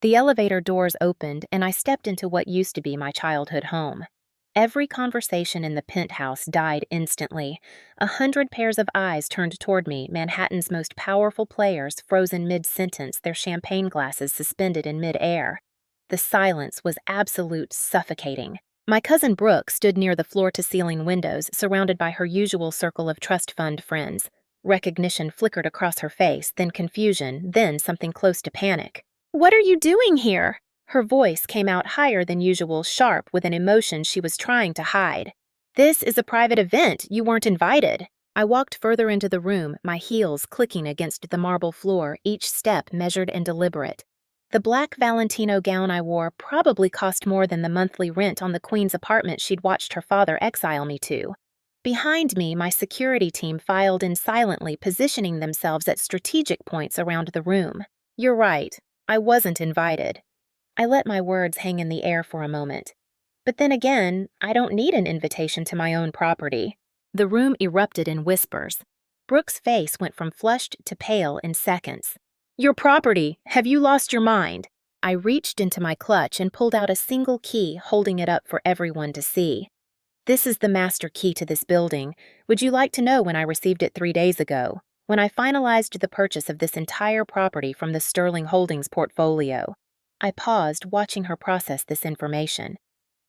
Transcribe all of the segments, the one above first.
The elevator doors opened, and I stepped into what used to be my childhood home. Every conversation in the penthouse died instantly. 100 pairs of eyes turned toward me, Manhattan's most powerful players frozen mid-sentence, their champagne glasses suspended in mid-air. The silence was absolute suffocating. My cousin Brooke stood near the floor-to-ceiling windows, surrounded by her usual circle of trust fund friends. Recognition flickered across her face, then confusion, then something close to panic. "What are you doing here?" Her voice came out higher than usual, sharp with an emotion she was trying to hide. "This is a private event. You weren't invited." I walked further into the room, my heels clicking against the marble floor, each step measured and deliberate. The black Valentino gown I wore probably cost more than the monthly rent on the Queen's apartment she'd watched her father exile me to. Behind me, my security team filed in silently, positioning themselves at strategic points around the room. "You're right. I wasn't invited." I let my words hang in the air for a moment. But then again, I don't need an invitation to my own property. The room erupted in whispers. Brooke's face went from flushed to pale in seconds. "Your property! Have you lost your mind?" I reached into my clutch and pulled out a single key, holding it up for everyone to see. "This is the master key to this building. Would you like to know when I received it 3 days ago? When I finalized the purchase of this entire property from the Sterling Holdings portfolio." I paused, watching her process this information.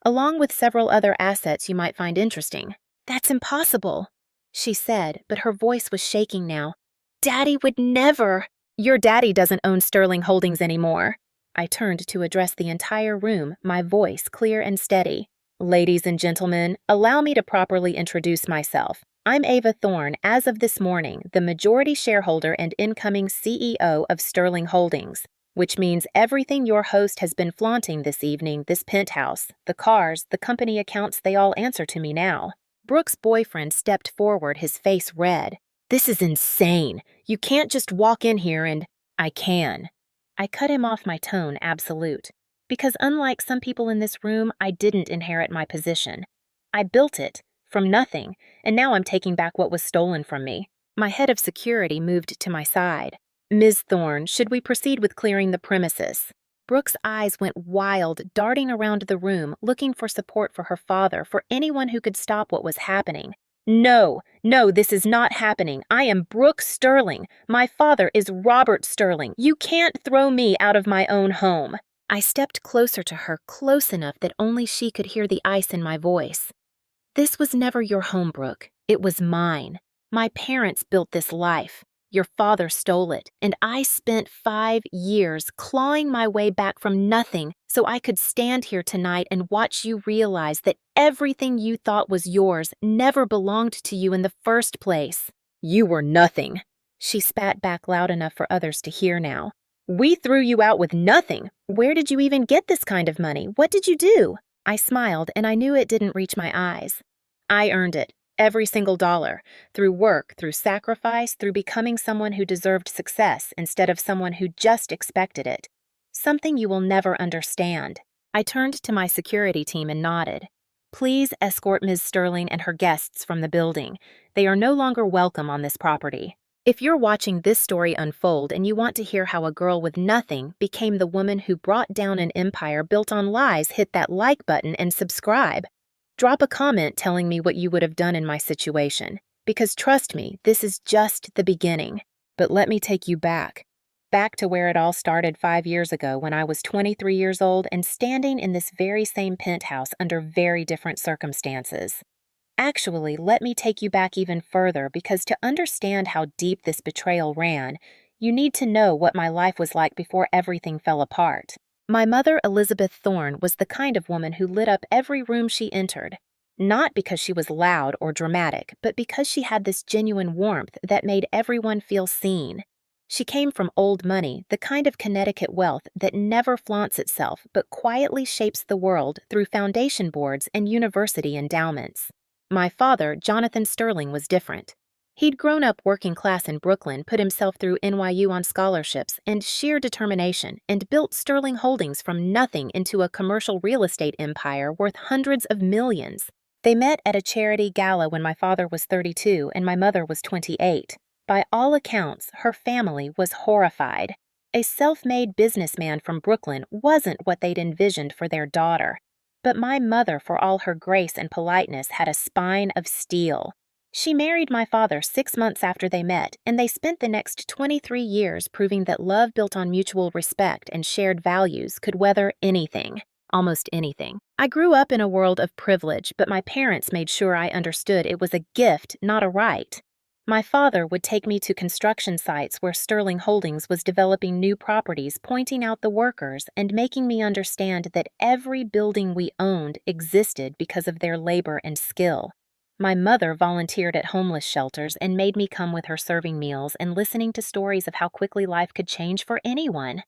"Along with several other assets you might find interesting." "That's impossible," she said, but her voice was shaking now. "Daddy would never." "Your daddy doesn't own Sterling Holdings anymore." I turned to address the entire room, my voice clear and steady. "Ladies and gentlemen, allow me to properly introduce myself. I'm Ava Thorne, as of this morning, the majority shareholder and incoming CEO of Sterling Holdings, which means everything your host has been flaunting this evening, this penthouse, the cars, the company accounts, they all answer to me now." Brooke's boyfriend stepped forward, his face red. "This is insane. You can't just walk in here and—" "I can." I cut him off, my tone absolute. Because unlike some people in this room, I didn't inherit my position. I built it, from nothing, and now I'm taking back what was stolen from me. My head of security moved to my side. "Ms. Thorne, should we proceed with clearing the premises?" Brooke's eyes went wild, darting around the room, looking for support for her father, for anyone who could stop what was happening. "No, this is not happening. I am Brooke Sterling. My father is Robert Sterling. You can't throw me out of my own home." I stepped closer to her, close enough that only she could hear the ice in my voice. "This was never your home, Brooke. It was mine. My parents built this life. Your father stole it, and I spent 5 years clawing my way back from nothing so I could stand here tonight and watch you realize that everything you thought was yours never belonged to you in the first place." "You were nothing," she spat back loud enough for others to hear now. "We threw you out with nothing. Where did you even get this kind of money? What did you do?" I smiled, and I knew it didn't reach my eyes. "I earned it. Every single dollar, through work, through sacrifice, through becoming someone who deserved success instead of someone who just expected it. Something you will never understand." I turned to my security team and nodded. "Please escort Ms. Sterling and her guests from the building. They are no longer welcome on this property." If you're watching this story unfold and you want to hear how a girl with nothing became the woman who brought down an empire built on lies, hit that like button and subscribe. Drop a comment telling me what you would have done in my situation, because trust me, this is just the beginning. But let me take you back to where it all started 5 years ago when I was 23 years old and standing in this very same penthouse under very different circumstances. Actually, let me take you back even further, because to understand how deep this betrayal ran, you need to know what my life was like before everything fell apart. My mother, Elizabeth Thorne, was the kind of woman who lit up every room she entered. Not because she was loud or dramatic, but because she had this genuine warmth that made everyone feel seen. She came from old money, the kind of Connecticut wealth that never flaunts itself but quietly shapes the world through foundation boards and university endowments. My father, Jonathan Sterling, was different. He'd grown up working class in Brooklyn, put himself through NYU on scholarships and sheer determination, and built Sterling Holdings from nothing into a commercial real estate empire worth hundreds of millions. They met at a charity gala when my father was 32 and my mother was 28. By all accounts, her family was horrified. A self-made businessman from Brooklyn wasn't what they'd envisioned for their daughter. But my mother, for all her grace and politeness, had a spine of steel. She married my father 6 months after they met, and they spent the next 23 years proving that love built on mutual respect and shared values could weather anything. Almost anything. I grew up in a world of privilege, but my parents made sure I understood it was a gift, not a right. My father would take me to construction sites where Sterling Holdings was developing new properties, pointing out the workers and making me understand that every building we owned existed because of their labor and skill. My mother volunteered at homeless shelters and made me come with her serving meals and listening to stories of how quickly life could change for anyone.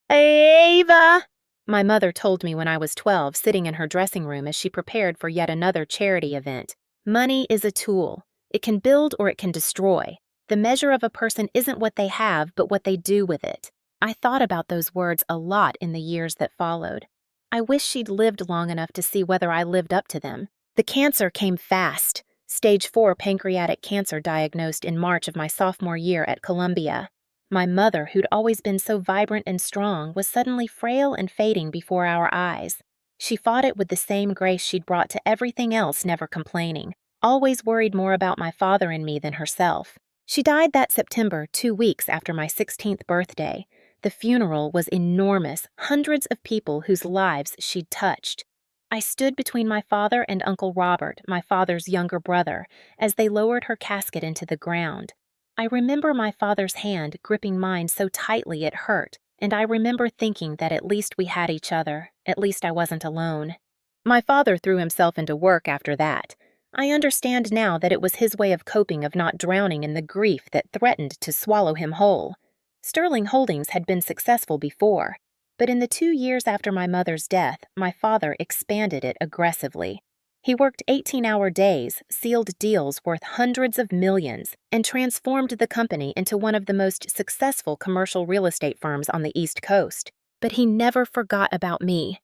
Ava! My mother told me when I was 12, sitting in her dressing room as she prepared for yet another charity event. Money is a tool. It can build or it can destroy. The measure of a person isn't what they have, but what they do with it. I thought about those words a lot in the years that followed. I wish she'd lived long enough to see whether I lived up to them. The cancer came fast. Stage 4 pancreatic cancer diagnosed in March of my sophomore year at Columbia. My mother, who'd always been so vibrant and strong, was suddenly frail and fading before our eyes. She fought it with the same grace she'd brought to everything else, never complaining, always worried more about my father and me than herself. She died that September, 2 weeks after my 16th birthday. The funeral was enormous, hundreds of people whose lives she'd touched. I stood between my father and Uncle Robert, my father's younger brother, as they lowered her casket into the ground. I remember my father's hand gripping mine so tightly it hurt, and I remember thinking that at least we had each other, at least I wasn't alone. My father threw himself into work after that. I understand now that it was his way of coping, of not drowning in the grief that threatened to swallow him whole. Sterling Holdings had been successful before, but in the 2 years after my mother's death, my father expanded it aggressively. He worked 18-hour days, sealed deals worth hundreds of millions, and transformed the company into one of the most successful commercial real estate firms on the East Coast. But he never forgot about me.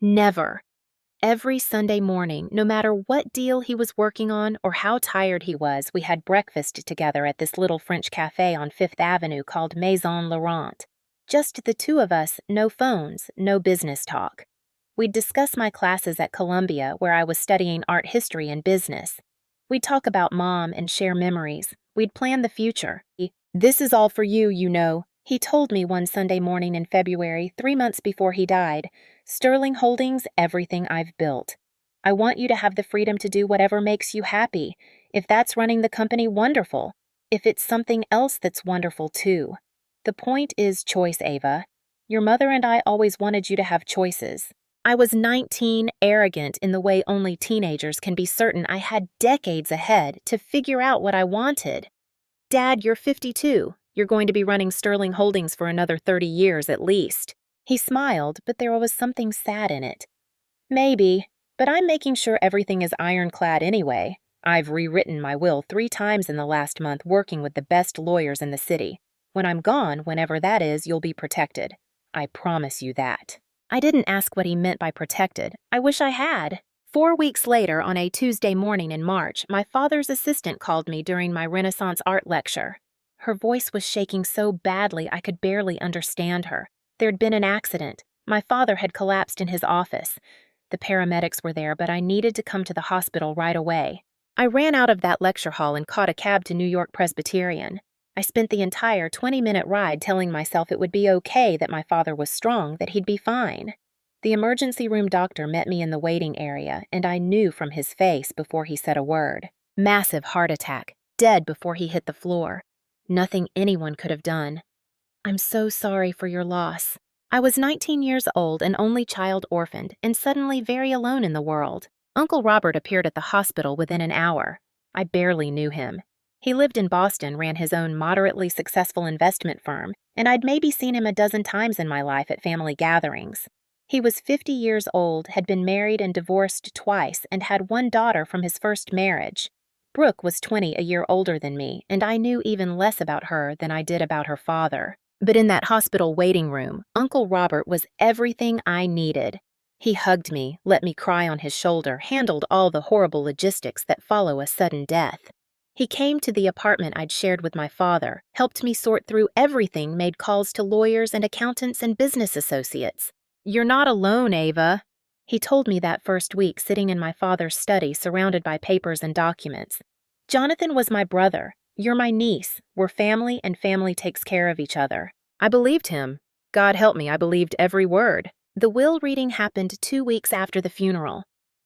Never. Every Sunday morning, no matter what deal he was working on or how tired he was, we had breakfast together at this little French cafe on Fifth Avenue called Maison Laurent. Just the two of us, no phones, no business talk. We'd discuss my classes at Columbia, where I was studying art history and business. We'd talk about Mom and share memories. We'd plan the future. "This is all for you, you know," he told me one Sunday morning in February, 3 months before he died. "Sterling Holdings, everything I've built. I want you to have the freedom to do whatever makes you happy. If that's running the company, wonderful. If it's something else, that's wonderful too. The point is choice, Ava. Your mother and I always wanted you to have choices." I was 19, arrogant in the way only teenagers can be certain I had decades ahead to figure out what I wanted. "Dad, you're 52. You're going to be running Sterling Holdings for another 30 years at least." He smiled, but there was something sad in it. "Maybe, but I'm making sure everything is ironclad anyway. I've rewritten my will 3 times in the last month, working with the best lawyers in the city. When I'm gone, whenever that is, you'll be protected. I promise you that." I didn't ask what he meant by protected. I wish I had. 4 weeks later, on a Tuesday morning in March, my father's assistant called me during my Renaissance art lecture. Her voice was shaking so badly I could barely understand her. There'd been an accident. My father had collapsed in his office. The paramedics were there, but I needed to come to the hospital right away. I ran out of that lecture hall and caught a cab to New York Presbyterian. I spent the entire 20-minute ride telling myself it would be okay, that my father was strong, that he'd be fine. The emergency room doctor met me in the waiting area, and I knew from his face before he said a word. Massive heart attack, dead before he hit the floor. Nothing anyone could have done. "I'm so sorry for your loss." I was 19 years old, an only child orphaned, and suddenly very alone in the world. Uncle Robert appeared at the hospital within an hour. I barely knew him. He lived in Boston, ran his own moderately successful investment firm, and I'd maybe seen him a dozen times in my life at family gatherings. He was 50 years old, had been married and divorced twice, and had 1 daughter from his first marriage. Brooke was 20, a year older than me, and I knew even less about her than I did about her father. But in that hospital waiting room, Uncle Robert was everything I needed. He hugged me, let me cry on his shoulder, handled all the horrible logistics that follow a sudden death. He came to the apartment I'd shared with my father, helped me sort through everything, made calls to lawyers and accountants and business associates. "You're not alone, Ava." He told me that first week sitting in my father's study surrounded by papers and documents. "Jonathan was my brother. You're my niece. We're family and family takes care of each other." I believed him. God help me, I believed every word. The will reading happened 2 weeks after the funeral.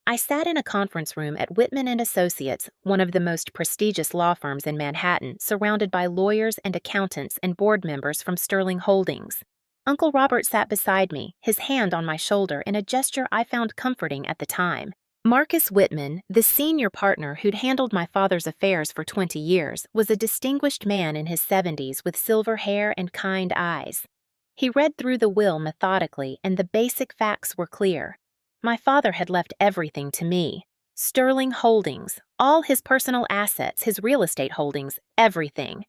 I sat in a conference room at Whitman and Associates, one of the most prestigious law firms in Manhattan, surrounded by lawyers and accountants and board members from Sterling Holdings. Uncle Robert sat beside me, his hand on my shoulder in a gesture I found comforting at the time. Marcus Whitman, the senior partner who'd handled my father's affairs for 20 years, was a distinguished man in his 70s with silver hair and kind eyes. He read through the will methodically, and the basic facts were clear. My father had left everything to me. Sterling Holdings, all his personal assets, his real estate holdings, everything.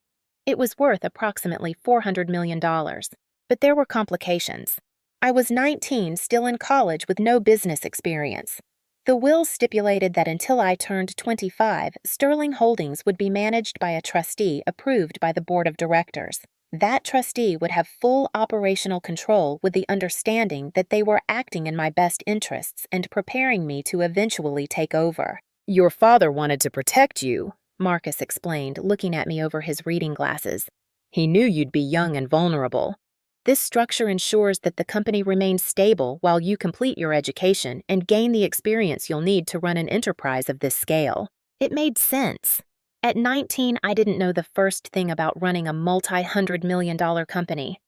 It was worth approximately $400 million. But there were complications. I was 19, still in college with no business experience. The will stipulated that until I turned 25, Sterling Holdings would be managed by a trustee approved by the board of directors. That trustee would have full operational control with the understanding that they were acting in my best interests and preparing me to eventually take over. "Your father wanted to protect you," Marcus explained, looking at me over his reading glasses. "He knew you'd be young and vulnerable. This structure ensures that the company remains stable while you complete your education and gain the experience you'll need to run an enterprise of this scale." It made sense. At 19, I didn't know the first thing about running a multi-hundred-million-dollar company.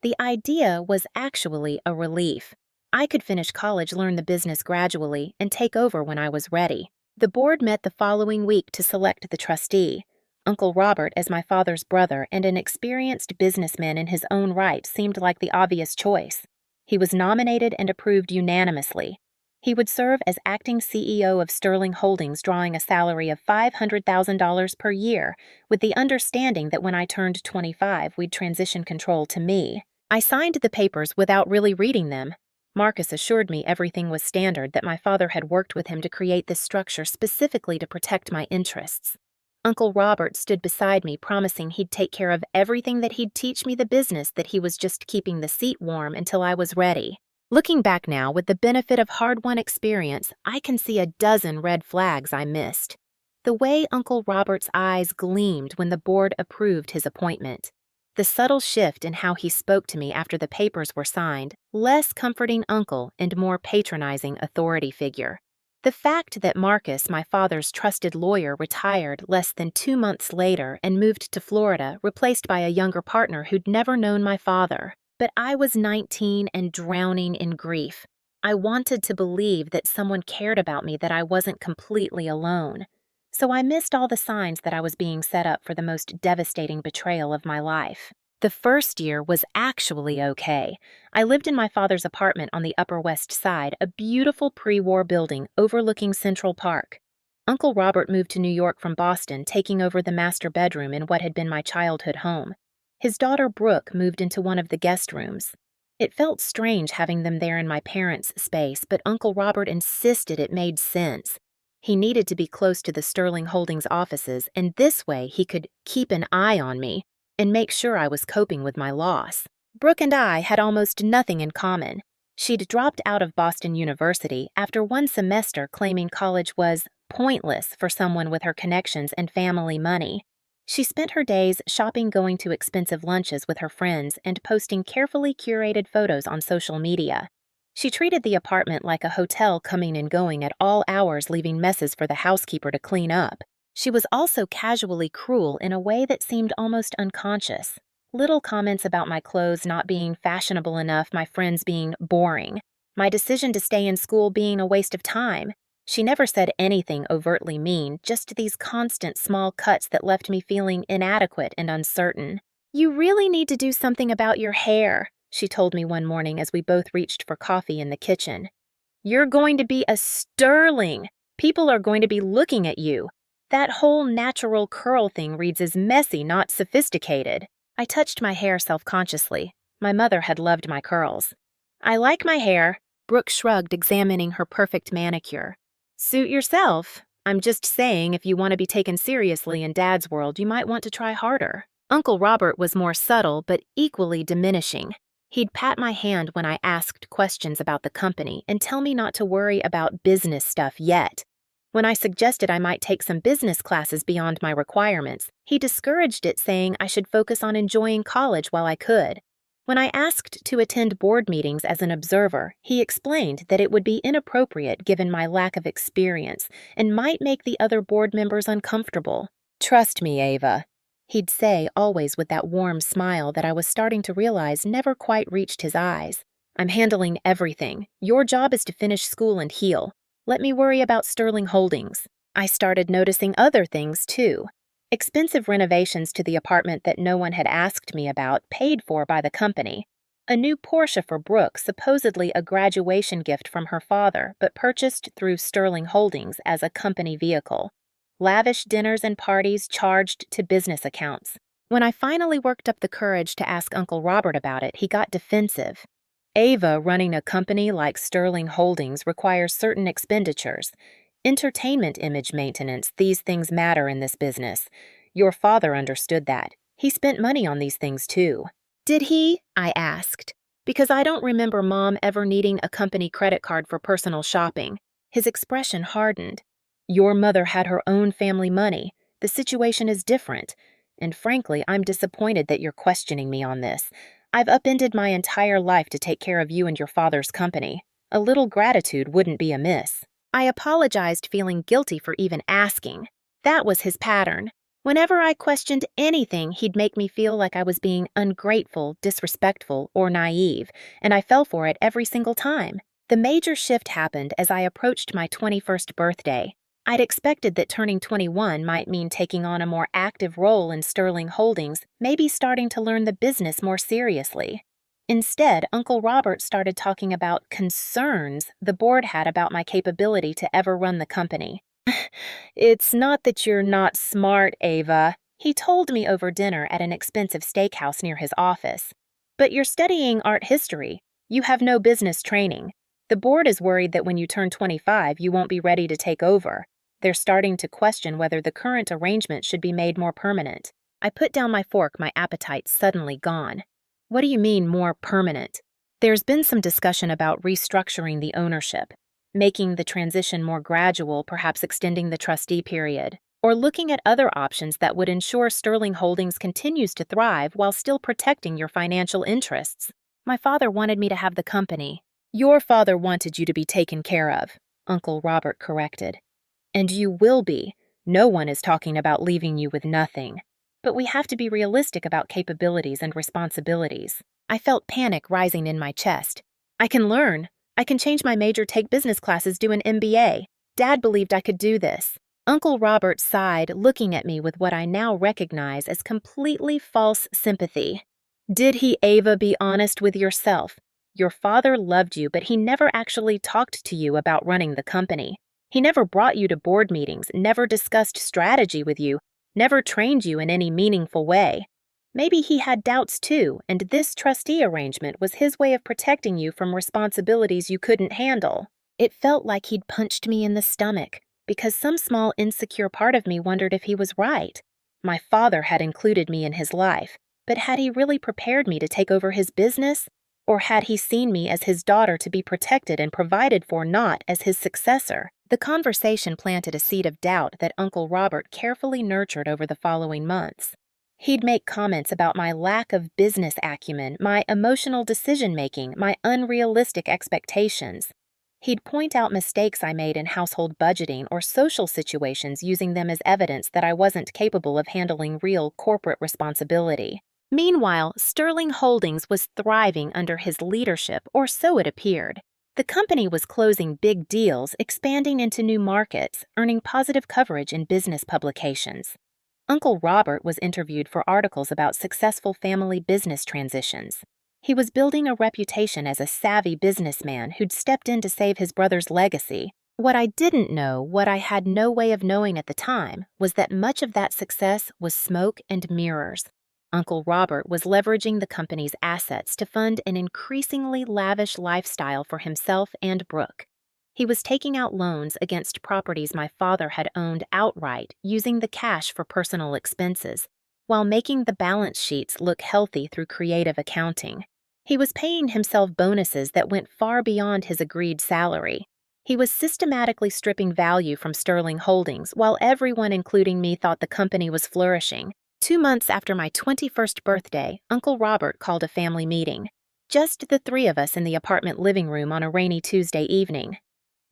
The idea was actually a relief. I could finish college, learn the business gradually, and take over when I was ready. The board met the following week to select the trustee. Uncle Robert, as my father's brother and an experienced businessman in his own right, seemed like the obvious choice. He was nominated and approved unanimously. He would serve as acting CEO of Sterling Holdings, drawing a salary of $500,000 per year, with the understanding that when I turned 25, we'd transition control to me. I signed the papers without really reading them. Marcus assured me everything was standard, that my father had worked with him to create this structure specifically to protect my interests. Uncle Robert stood beside me, promising he'd take care of everything, that he'd teach me the business, that he was just keeping the seat warm until I was ready. Looking back now, with the benefit of hard-won experience, I can see a dozen red flags I missed. The way Uncle Robert's eyes gleamed when the board approved his appointment. The subtle shift in how he spoke to me after the papers were signed, less comforting uncle and more patronizing authority figure. The fact that Marcus, my father's trusted lawyer, retired less than 2 months later and moved to Florida, replaced by a younger partner who'd never known my father. But I was 19 and drowning in grief. I wanted to believe that someone cared about me, that I wasn't completely alone. So I missed all the signs that I was being set up for the most devastating betrayal of my life. The first year was actually okay. I lived in my father's apartment on the Upper West Side, a beautiful pre-war building overlooking Central Park. Uncle Robert moved to New York from Boston, taking over the master bedroom in what had been my childhood home. His daughter Brooke moved into one of the guest rooms. It felt strange having them there in my parents' space, but Uncle Robert insisted it made sense. He needed to be close to the Sterling Holdings offices, and this way he could keep an eye on me and make sure I was coping with my loss. Brooke and I had almost nothing in common. She'd dropped out of Boston University after one semester, claiming college was pointless for someone with her connections and family money. She spent her days shopping, going to expensive lunches with her friends, and posting carefully curated photos on social media. She treated the apartment like a hotel, coming and going at all hours, leaving messes for the housekeeper to clean up. She was also casually cruel in a way that seemed almost unconscious. Little comments about my clothes not being fashionable enough, my friends being boring, my decision to stay in school being a waste of time. She never said anything overtly mean, just these constant small cuts that left me feeling inadequate and uncertain. "You really need to do something about your hair," she told me one morning as we both reached for coffee in the kitchen. "You're going to be a sterling. People are going to be looking at you. That whole natural curl thing reads as messy, not sophisticated." I touched my hair self-consciously. My mother had loved my curls. "I like my hair," Brooke shrugged, examining her perfect manicure. "Suit yourself. I'm just saying if you want to be taken seriously in Dad's world, you might want to try harder. Uncle Robert was more subtle but equally diminishing. He'd pat my hand when I asked questions about the company and tell me not to worry about business stuff yet. When I suggested I might take some business classes beyond my requirements, he discouraged it, saying I should focus on enjoying college while I could. When I asked to attend board meetings as an observer, he explained that it would be inappropriate given my lack of experience and might make the other board members uncomfortable. "Trust me, Ava," he'd say, always with that warm smile that I was starting to realize never quite reached his eyes. "I'm handling everything. Your job is to finish school and heal. Let me worry about Sterling Holdings." I started noticing other things, too. Expensive renovations to the apartment that no one had asked me about, paid for by the company. A new Porsche for Brooke, supposedly a graduation gift from her father, but purchased through Sterling Holdings as a company vehicle. Lavish dinners and parties charged to business accounts. When I finally worked up the courage to ask Uncle Robert about it, he got defensive. "Ava, running a company like Sterling Holdings requires certain expenditures. Entertainment image maintenance, these things matter in this business. Your father understood that. He spent money on these things too." "Did he?" I asked, because I don't remember Mom ever needing a company credit card for personal shopping. His expression hardened. "Your mother had her own family money. The situation is different. And frankly, I'm disappointed that you're questioning me on this. I've upended my entire life to take care of you and your father's company. A little gratitude wouldn't be amiss." I apologized, feeling guilty for even asking. That was his pattern. Whenever I questioned anything, he'd make me feel like I was being ungrateful, disrespectful, or naive, and I fell for it every single time. The major shift happened as I approached my 21st birthday. I'd expected that turning 21 might mean taking on a more active role in Sterling Holdings, maybe starting to learn the business more seriously. Instead, Uncle Robert started talking about concerns the board had about my capability to ever run the company. "It's not that you're not smart, Ava," he told me over dinner at an expensive steakhouse near his office. "But you're studying art history. You have no business training. The board is worried that when you turn 25, you won't be ready to take over. They're starting to question whether the current arrangement should be made more permanent." I put down my fork, my appetite suddenly gone. "What do you mean, more permanent?" "There's been some discussion about restructuring the ownership, making the transition more gradual, perhaps extending the trustee period, or looking at other options that would ensure Sterling Holdings continues to thrive while still protecting your financial interests." "My father wanted me to have the company." "Your father wanted you to be taken care of," Uncle Robert corrected. "And you will be. No one is talking about leaving you with nothing. But we have to be realistic about capabilities and responsibilities." I felt panic rising in my chest. "I can learn. I can change my major, take business classes, do an MBA. Dad believed I could do this." Uncle Robert sighed, looking at me with what I now recognize as completely false sympathy. "Did he, Ava? Be honest with yourself. Your father loved you, but he never actually talked to you about running the company. He never brought you to board meetings, never discussed strategy with you, never trained you in any meaningful way. Maybe he had doubts too, and this trustee arrangement was his way of protecting you from responsibilities you couldn't handle." It felt like he'd punched me in the stomach, because some small insecure part of me wondered if he was right. My father had included me in his life, but had he really prepared me to take over his business? Or had he seen me as his daughter to be protected and provided for, not as his successor? The conversation planted a seed of doubt that Uncle Robert carefully nurtured over the following months. He'd make comments about my lack of business acumen, my emotional decision-making, my unrealistic expectations. He'd point out mistakes I made in household budgeting or social situations, using them as evidence that I wasn't capable of handling real corporate responsibility. Meanwhile, Sterling Holdings was thriving under his leadership, or so it appeared. The company was closing big deals, expanding into new markets, earning positive coverage in business publications. Uncle Robert was interviewed for articles about successful family business transitions. He was building a reputation as a savvy businessman who'd stepped in to save his brother's legacy. What I didn't know, what I had no way of knowing at the time, was that much of that success was smoke and mirrors. Uncle Robert was leveraging the company's assets to fund an increasingly lavish lifestyle for himself and Brooke. He was taking out loans against properties my father had owned outright, using the cash for personal expenses, while making the balance sheets look healthy through creative accounting. He was paying himself bonuses that went far beyond his agreed salary. He was systematically stripping value from Sterling Holdings, while everyone, including me, thought the company was flourishing. 2 months after my 21st birthday, Uncle Robert called a family meeting. Just the three of us in the apartment living room on a rainy Tuesday evening.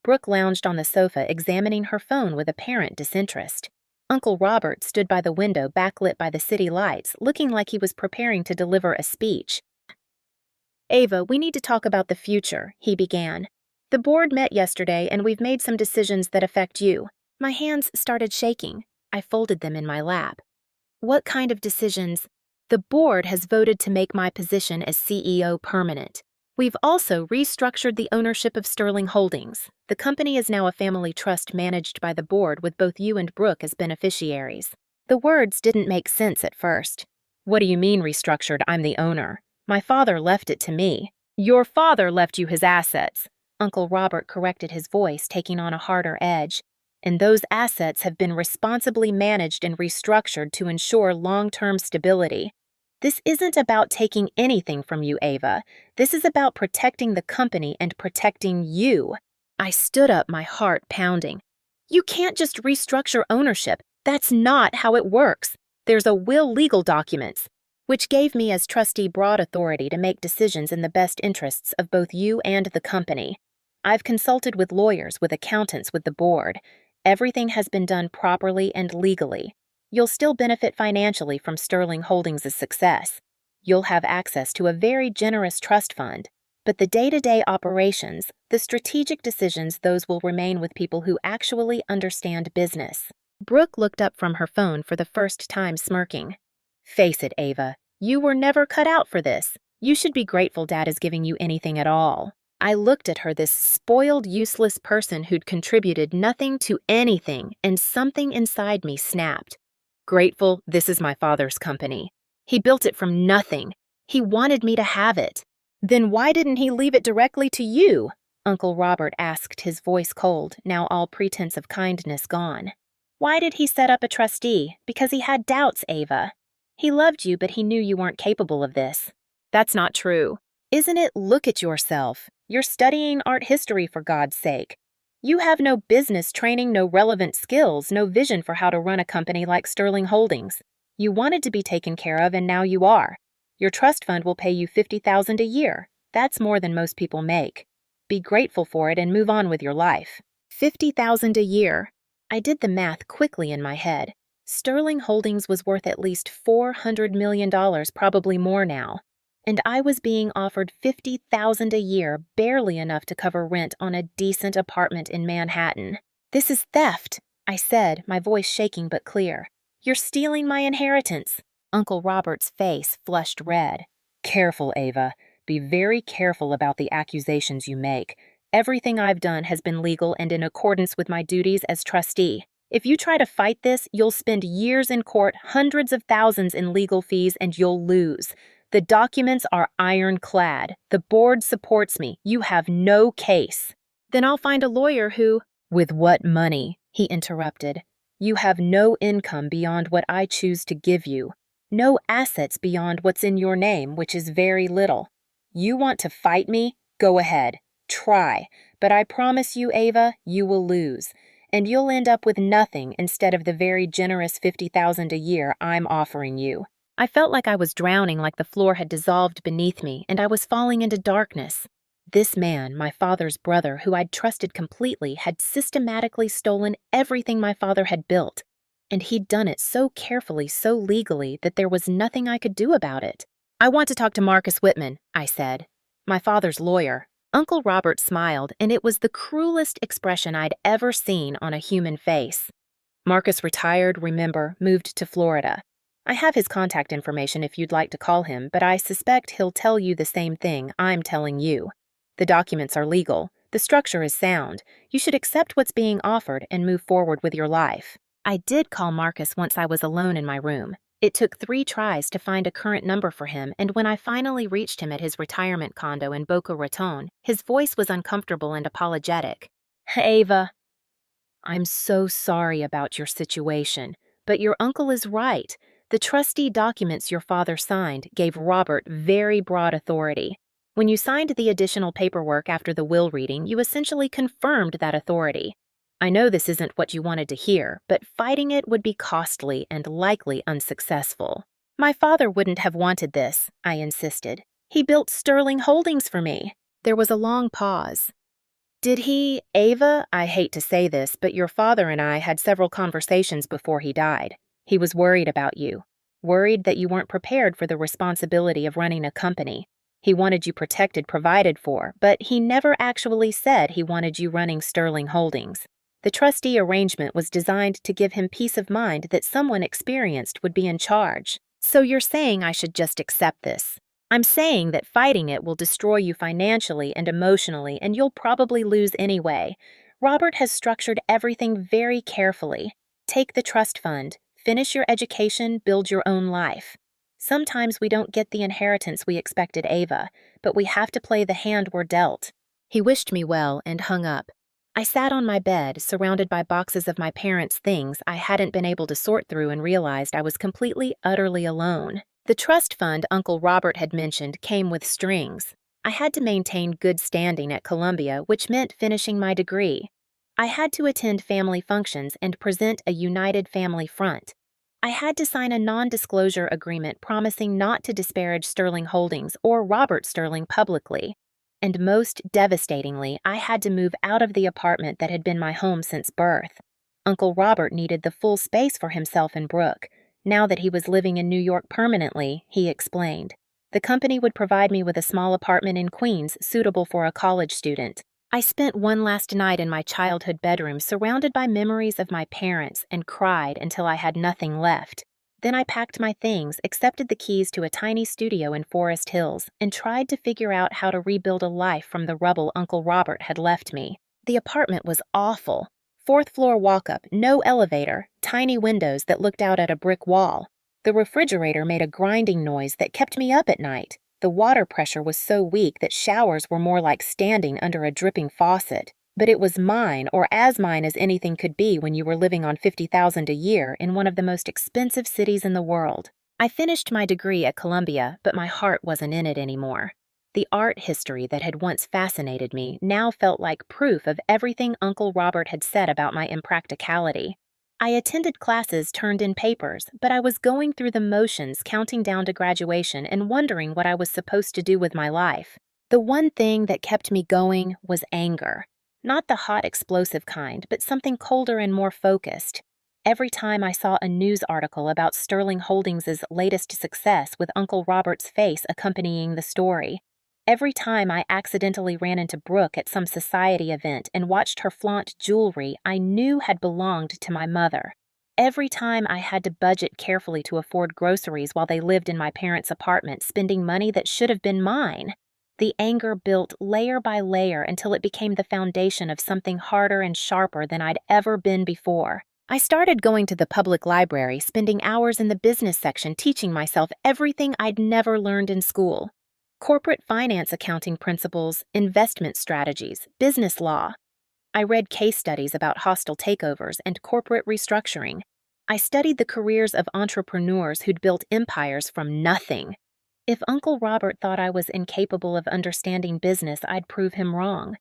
Brooke lounged on the sofa, examining her phone with apparent disinterest. Uncle Robert stood by the window, backlit by the city lights, looking like he was preparing to deliver a speech. "Ava, we need to talk about the future," he began. "The board met yesterday, and we've made some decisions that affect you." My hands started shaking. I folded them in my lap. "What kind of decisions?" "The board has voted to make my position as CEO permanent. We've also restructured the ownership of Sterling Holdings. The company is now a family trust managed by the board with both you and Brooke as beneficiaries." The words didn't make sense at first. "What do you mean restructured? I'm the owner. My father left it to me." "Your father left you his assets." Uncle Robert corrected, his voice taking on a harder edge. "And those assets have been responsibly managed and restructured to ensure long-term stability. This isn't about taking anything from you, Ava. This is about protecting the company and protecting you." I stood up, my heart pounding. "You can't just restructure ownership. That's not how it works. There's a will, legal documents," which gave me as trustee broad authority to make decisions in the best interests of both you and the company. I've consulted with lawyers, with accountants, with the board. Everything has been done properly and legally. You'll still benefit financially from Sterling Holdings' success. You'll have access to a very generous trust fund. But the day-to-day operations, the strategic decisions, those will remain with people who actually understand business. Brooke looked up from her phone for the first time, smirking. "Face it, Ava. You were never cut out for this. You should be grateful Dad is giving you anything at all." I looked at her, this spoiled, useless person who'd contributed nothing to anything, and something inside me snapped. "Grateful? This is my father's company. He built it from nothing. He wanted me to have it." "Then why didn't he leave it directly to you?" Uncle Robert asked, his voice cold, now all pretense of kindness gone. "Why did he set up a trustee? Because he had doubts, Ava. He loved you, but he knew you weren't capable of this." "That's not true." "Isn't it? Look at yourself. You're studying art history, for God's sake. You have no business training, no relevant skills, no vision for how to run a company like Sterling Holdings. You wanted to be taken care of, and now you are. Your trust fund will pay you $50,000 a year. That's more than most people make. Be grateful for it and move on with your life." $50,000 a year. I did the math quickly in my head. Sterling Holdings was worth at least $400 million, probably more now. And I was being offered $50,000 a year, barely enough to cover rent on a decent apartment in Manhattan. "This is theft," I said, my voice shaking but clear. "You're stealing my inheritance." Uncle Robert's face flushed red. "Careful, Ava. Be very careful about the accusations you make. Everything I've done has been legal and in accordance with my duties as trustee. If you try to fight this, you'll spend years in court, hundreds of thousands in legal fees, and you'll lose. The documents are ironclad. The board supports me. You have no case." "Then I'll find a lawyer who—" "With what money?" he interrupted. "You have no income beyond what I choose to give you. No assets beyond what's in your name, which is very little. You want to fight me? Go ahead. Try. But I promise you, Ava, you will lose. And you'll end up with nothing instead of the very generous $50,000 a year I'm offering you." I felt like I was drowning, like the floor had dissolved beneath me, and I was falling into darkness. This man, my father's brother, who I'd trusted completely, had systematically stolen everything my father had built. And he'd done it so carefully, so legally, that there was nothing I could do about it. "I want to talk to Marcus Whitman," I said. "My father's lawyer." Uncle Robert smiled, and it was the cruelest expression I'd ever seen on a human face. "Marcus retired, remember, moved to Florida. I have his contact information if you'd like to call him, but I suspect he'll tell you the same thing I'm telling you. The documents are legal. The structure is sound. You should accept what's being offered and move forward with your life." I did call Marcus once I was alone in my room. It took 3 tries to find a current number for him, and when I finally reached him at his retirement condo in Boca Raton, his voice was uncomfortable and apologetic. Ava, I'm so sorry about your situation, but your uncle is right. The trustee documents your father signed gave Robert very broad authority. When you signed the additional paperwork after the will reading, you essentially confirmed that authority. I know this isn't what you wanted to hear, but fighting it would be costly and likely unsuccessful. My father wouldn't have wanted this, I insisted. He built Sterling Holdings for me. There was a long pause. Did he, Ava? I hate to say this, but your father and I had several conversations before he died. He was worried about you. Worried that you weren't prepared for the responsibility of running a company. He wanted you protected, provided for, but he never actually said he wanted you running Sterling Holdings. The trustee arrangement was designed to give him peace of mind that someone experienced would be in charge. So you're saying I should just accept this? I'm saying that fighting it will destroy you financially and emotionally, and you'll probably lose anyway. Robert has structured everything very carefully. Take the trust fund, finish your education, build your own life. Sometimes we don't get the inheritance we expected, Ava, but we have to play the hand we're dealt. He wished me well and hung up. I sat on my bed, surrounded by boxes of my parents' things I hadn't been able to sort through, and realized I was completely, utterly alone. The trust fund Uncle Robert had mentioned came with strings. I had to maintain good standing at Columbia, which meant finishing my degree. I had to attend family functions and present a united family front. I had to sign a non-disclosure agreement promising not to disparage Sterling Holdings or Robert Sterling publicly. And most devastatingly, I had to move out of the apartment that had been my home since birth. Uncle Robert needed the full space for himself and Brooke. Now that he was living in New York permanently, he explained, the company would provide me with a small apartment in Queens suitable for a college student. I spent one last night in my childhood bedroom surrounded by memories of my parents and cried until I had nothing left. Then I packed my things, accepted the keys to a tiny studio in Forest Hills, and tried to figure out how to rebuild a life from the rubble Uncle Robert had left me. The apartment was awful. Fourth-floor walk-up, no elevator, tiny windows that looked out at a brick wall. The refrigerator made a grinding noise that kept me up at night. The water pressure was so weak that showers were more like standing under a dripping faucet. But it was mine, or as mine as anything could be when you were living on $50,000 a year in one of the most expensive cities in the world. I finished my degree at Columbia, but my heart wasn't in it anymore. The art history that had once fascinated me now felt like proof of everything Uncle Robert had said about my impracticality. I attended classes, turned in papers, but I was going through the motions, counting down to graduation and wondering what I was supposed to do with my life. The one thing that kept me going was anger. Not the hot, explosive kind, but something colder and more focused. Every time I saw a news article about Sterling Holdings' latest success with Uncle Robert's face accompanying the story, every time I accidentally ran into Brooke at some society event and watched her flaunt jewelry I knew had belonged to my mother, every time I had to budget carefully to afford groceries while they lived in my parents' apartment, spending money that should have been mine, the anger built layer by layer until it became the foundation of something harder and sharper than I'd ever been before. I started going to the public library, spending hours in the business section teaching myself everything I'd never learned in school. Corporate finance accounting principles, investment strategies, business law. I read case studies about hostile takeovers and corporate restructuring. I studied the careers of entrepreneurs who'd built empires from nothing. If Uncle Robert thought I was incapable of understanding business, I'd prove him wrong,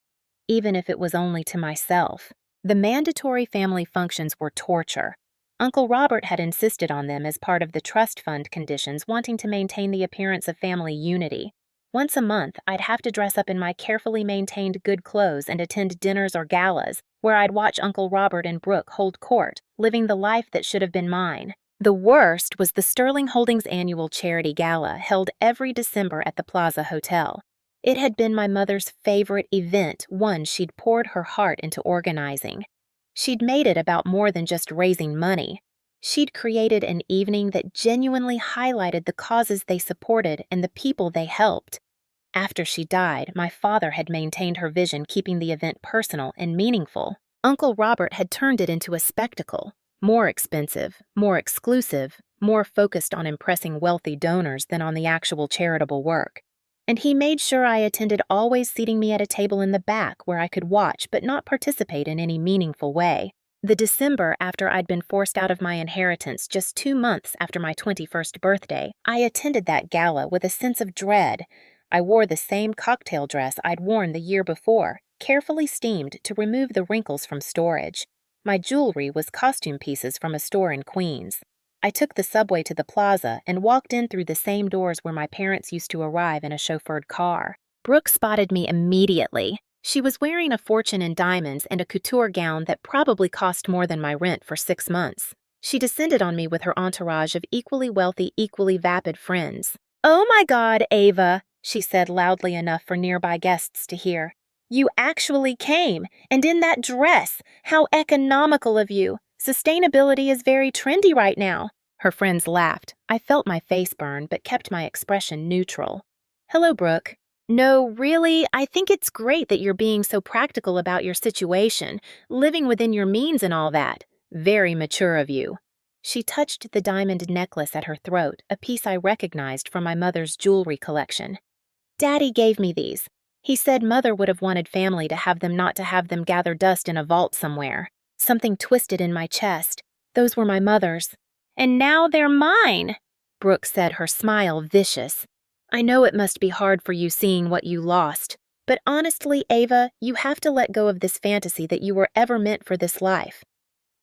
even if it was only to myself. The mandatory family functions were torture. Uncle Robert had insisted on them as part of the trust fund conditions, wanting to maintain the appearance of family unity. Once a month, I'd have to dress up in my carefully maintained good clothes and attend dinners or galas, where I'd watch Uncle Robert and Brooke hold court, living the life that should have been mine. The worst was the Sterling Holdings annual charity gala held every December at the Plaza Hotel. It had been my mother's favorite event, one she'd poured her heart into organizing. She'd made it about more than just raising money. She'd created an evening that genuinely highlighted the causes they supported and the people they helped. After she died, my father had maintained her vision, keeping the event personal and meaningful. Uncle Robert had turned it into a spectacle. More expensive, more exclusive, more focused on impressing wealthy donors than on the actual charitable work. And he made sure I attended, always seating me at a table in the back where I could watch but not participate in any meaningful way. The December after I'd been forced out of my inheritance, just 2 months after my 21st birthday, I attended that gala with a sense of dread. I wore the same cocktail dress I'd worn the year before, carefully steamed to remove the wrinkles from storage. My jewelry was costume pieces from a store in Queens. I took the subway to the plaza and walked in through the same doors where my parents used to arrive in a chauffeured car. Brooke spotted me immediately. She was wearing a fortune in diamonds and a couture gown that probably cost more than my rent for 6 months. She descended on me with her entourage of equally wealthy, equally vapid friends. "Oh my God, Ava," she said loudly enough for nearby guests to hear. "You actually came, and in that dress! How economical of you! Sustainability is very trendy right now." Her friends laughed. I felt my face burn, but kept my expression neutral. "Hello, Brooke." "No, really, I think it's great that you're being so practical about your situation, living within your means and all that. Very mature of you." She touched the diamond necklace at her throat, a piece I recognized from my mother's jewelry collection. "Daddy gave me these. He said Mother would have wanted family to have them, not to have them gather dust in a vault somewhere." Something twisted in my chest. Those were my mother's. "And now they're mine," Brooke said, her smile vicious. "I know it must be hard for you seeing what you lost. But honestly, Ava, you have to let go of this fantasy that you were ever meant for this life.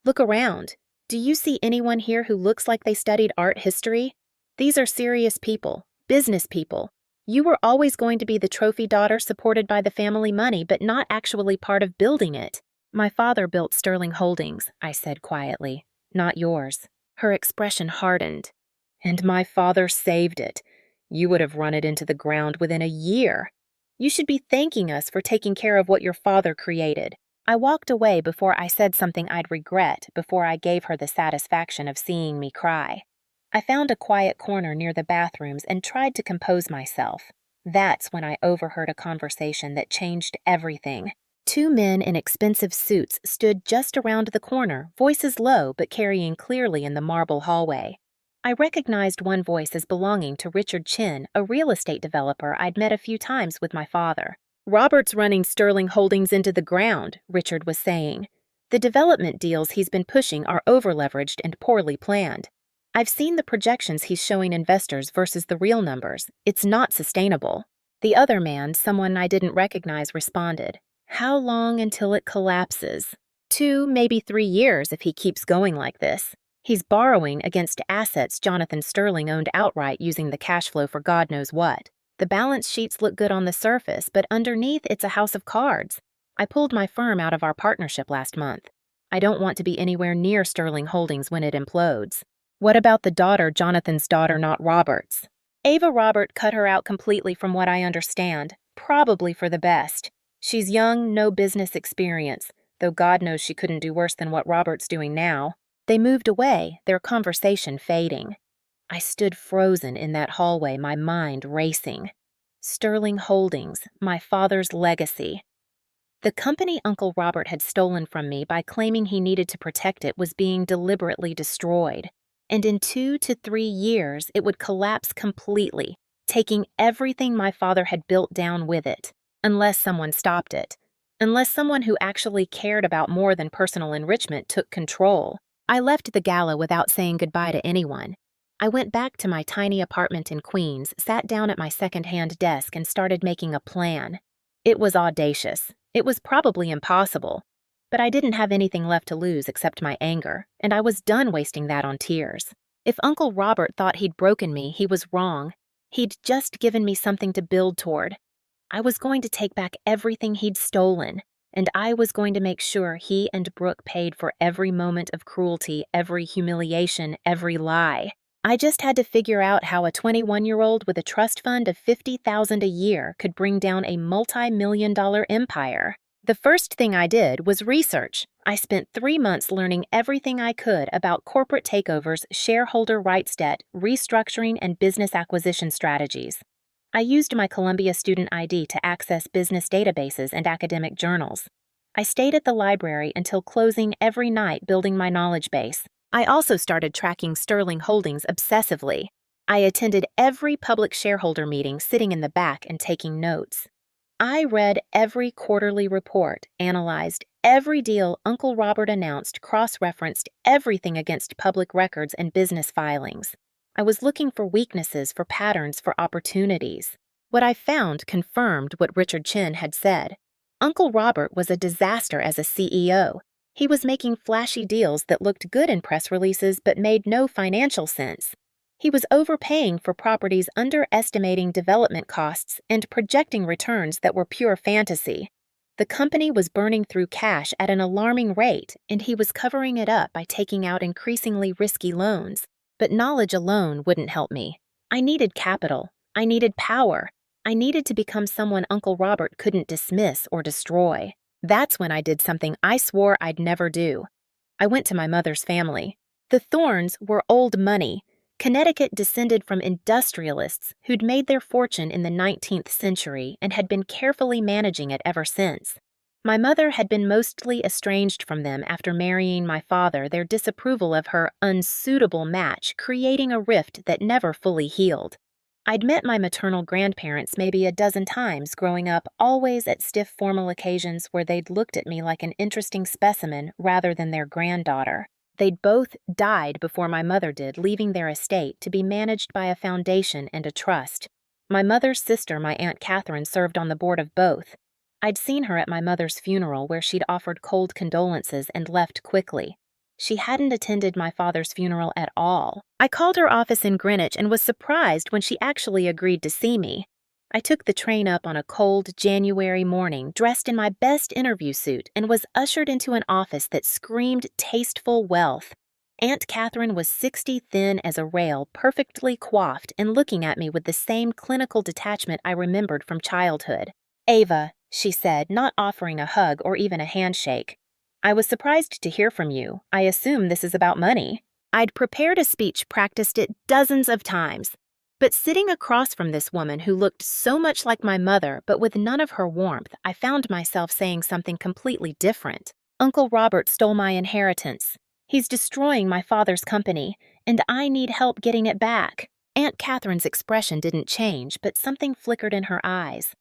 Look around. Do you see anyone here who looks like they studied art history? These are serious people, business people. You were always going to be the trophy daughter supported by the family money, but not actually part of building it." "My father built Sterling Holdings," I said quietly. "Not yours." Her expression hardened. "And my father saved it. You would have run it into the ground within a year. You should be thanking us for taking care of what your father created." I walked away before I said something I'd regret, before I gave her the satisfaction of seeing me cry. I found a quiet corner near the bathrooms and tried to compose myself. That's when I overheard a conversation that changed everything. 2 men in expensive suits stood just around the corner, voices low but carrying clearly in the marble hallway. I recognized one voice as belonging to Richard Chin, a real estate developer I'd met a few times with my father. "Robert's running Sterling Holdings into the ground," Richard was saying. "The development deals he's been pushing are overleveraged and poorly planned. I've seen the projections he's showing investors versus the real numbers. It's not sustainable." The other man, someone I didn't recognize, responded, "How long until it collapses?" 2, maybe 3 years if he keeps going like this. He's borrowing against assets Jonathan Sterling owned outright using the cash flow for God knows what. The balance sheets look good on the surface, but underneath it's a house of cards. I pulled my firm out of our partnership last month. I don't want to be anywhere near Sterling Holdings when it implodes. "What about the daughter, Jonathan's daughter, not Robert's?" "Ava Robert cut her out completely from what I understand, probably for the best. She's young, no business experience, though God knows she couldn't do worse than what Robert's doing now." They moved away, their conversation fading. I stood frozen in that hallway, my mind racing. Sterling Holdings, my father's legacy. The company Uncle Robert had stolen from me by claiming he needed to protect it was being deliberately destroyed. And in 2 to 3 years, it would collapse completely, taking everything my father had built down with it, unless someone stopped it. Unless someone who actually cared about more than personal enrichment took control. I left the gala without saying goodbye to anyone. I went back to my tiny apartment in Queens, sat down at my second-hand desk, and started making a plan. It was audacious. It was probably impossible. But I didn't have anything left to lose except my anger, and I was done wasting that on tears. If Uncle Robert thought he'd broken me, he was wrong. He'd just given me something to build toward. I was going to take back everything he'd stolen. And I was going to make sure he and Brooke paid for every moment of cruelty, every humiliation, every lie. I just had to figure out how a 21-year-old with a trust fund of $50,000 a year could bring down a multi-million-dollar empire. The first thing I did was research. I spent 3 months learning everything I could about corporate takeovers, shareholder rights debt, restructuring, and business acquisition strategies. I used my Columbia student ID to access business databases and academic journals. I stayed at the library until closing every night building my knowledge base. I also started tracking Sterling Holdings obsessively. I attended every public shareholder meeting, sitting in the back and taking notes. I read every quarterly report, analyzed every deal Uncle Robert announced, cross-referenced everything against public records and business filings. I was looking for weaknesses, for patterns, for opportunities. What I found confirmed what Richard Chin had said. Uncle Robert was a disaster as a CEO. He was making flashy deals that looked good in press releases but made no financial sense. He was overpaying for properties, underestimating development costs, and projecting returns that were pure fantasy. The company was burning through cash at an alarming rate, and he was covering it up by taking out increasingly risky loans. But knowledge alone wouldn't help me. I needed capital. I needed power. I needed to become someone Uncle Robert couldn't dismiss or destroy. That's when I did something I swore I'd never do. I went to my mother's family. The Thorns were old money. Connecticut descended from industrialists who'd made their fortune in the 19th century and had been carefully managing it ever since. My mother had been mostly estranged from them after marrying my father, their disapproval of her unsuitable match creating a rift that never fully healed. I'd met my maternal grandparents maybe a dozen times growing up, always at stiff formal occasions where they'd looked at me like an interesting specimen rather than their granddaughter. They'd both died before my mother did, leaving their estate to be managed by a foundation and a trust. My mother's sister, my Aunt Catherine, served on the board of both. I'd seen her at my mother's funeral where she'd offered cold condolences and left quickly. She hadn't attended my father's funeral at all. I called her office in Greenwich and was surprised when she actually agreed to see me. I took the train up on a cold January morning, dressed in my best interview suit, and was ushered into an office that screamed tasteful wealth. Aunt Catherine was 60, thin as a rail, perfectly coiffed, and looking at me with the same clinical detachment I remembered from childhood. "Ava," she said, not offering a hug or even a handshake. "I was surprised to hear from you. I assume this is about money." I'd prepared a speech, practiced it dozens of times. But sitting across from this woman who looked so much like my mother but with none of her warmth, I found myself saying something completely different. "Uncle Robert stole my inheritance. He's destroying my father's company, and I need help getting it back." Aunt Catherine's expression didn't change, but something flickered in her eyes.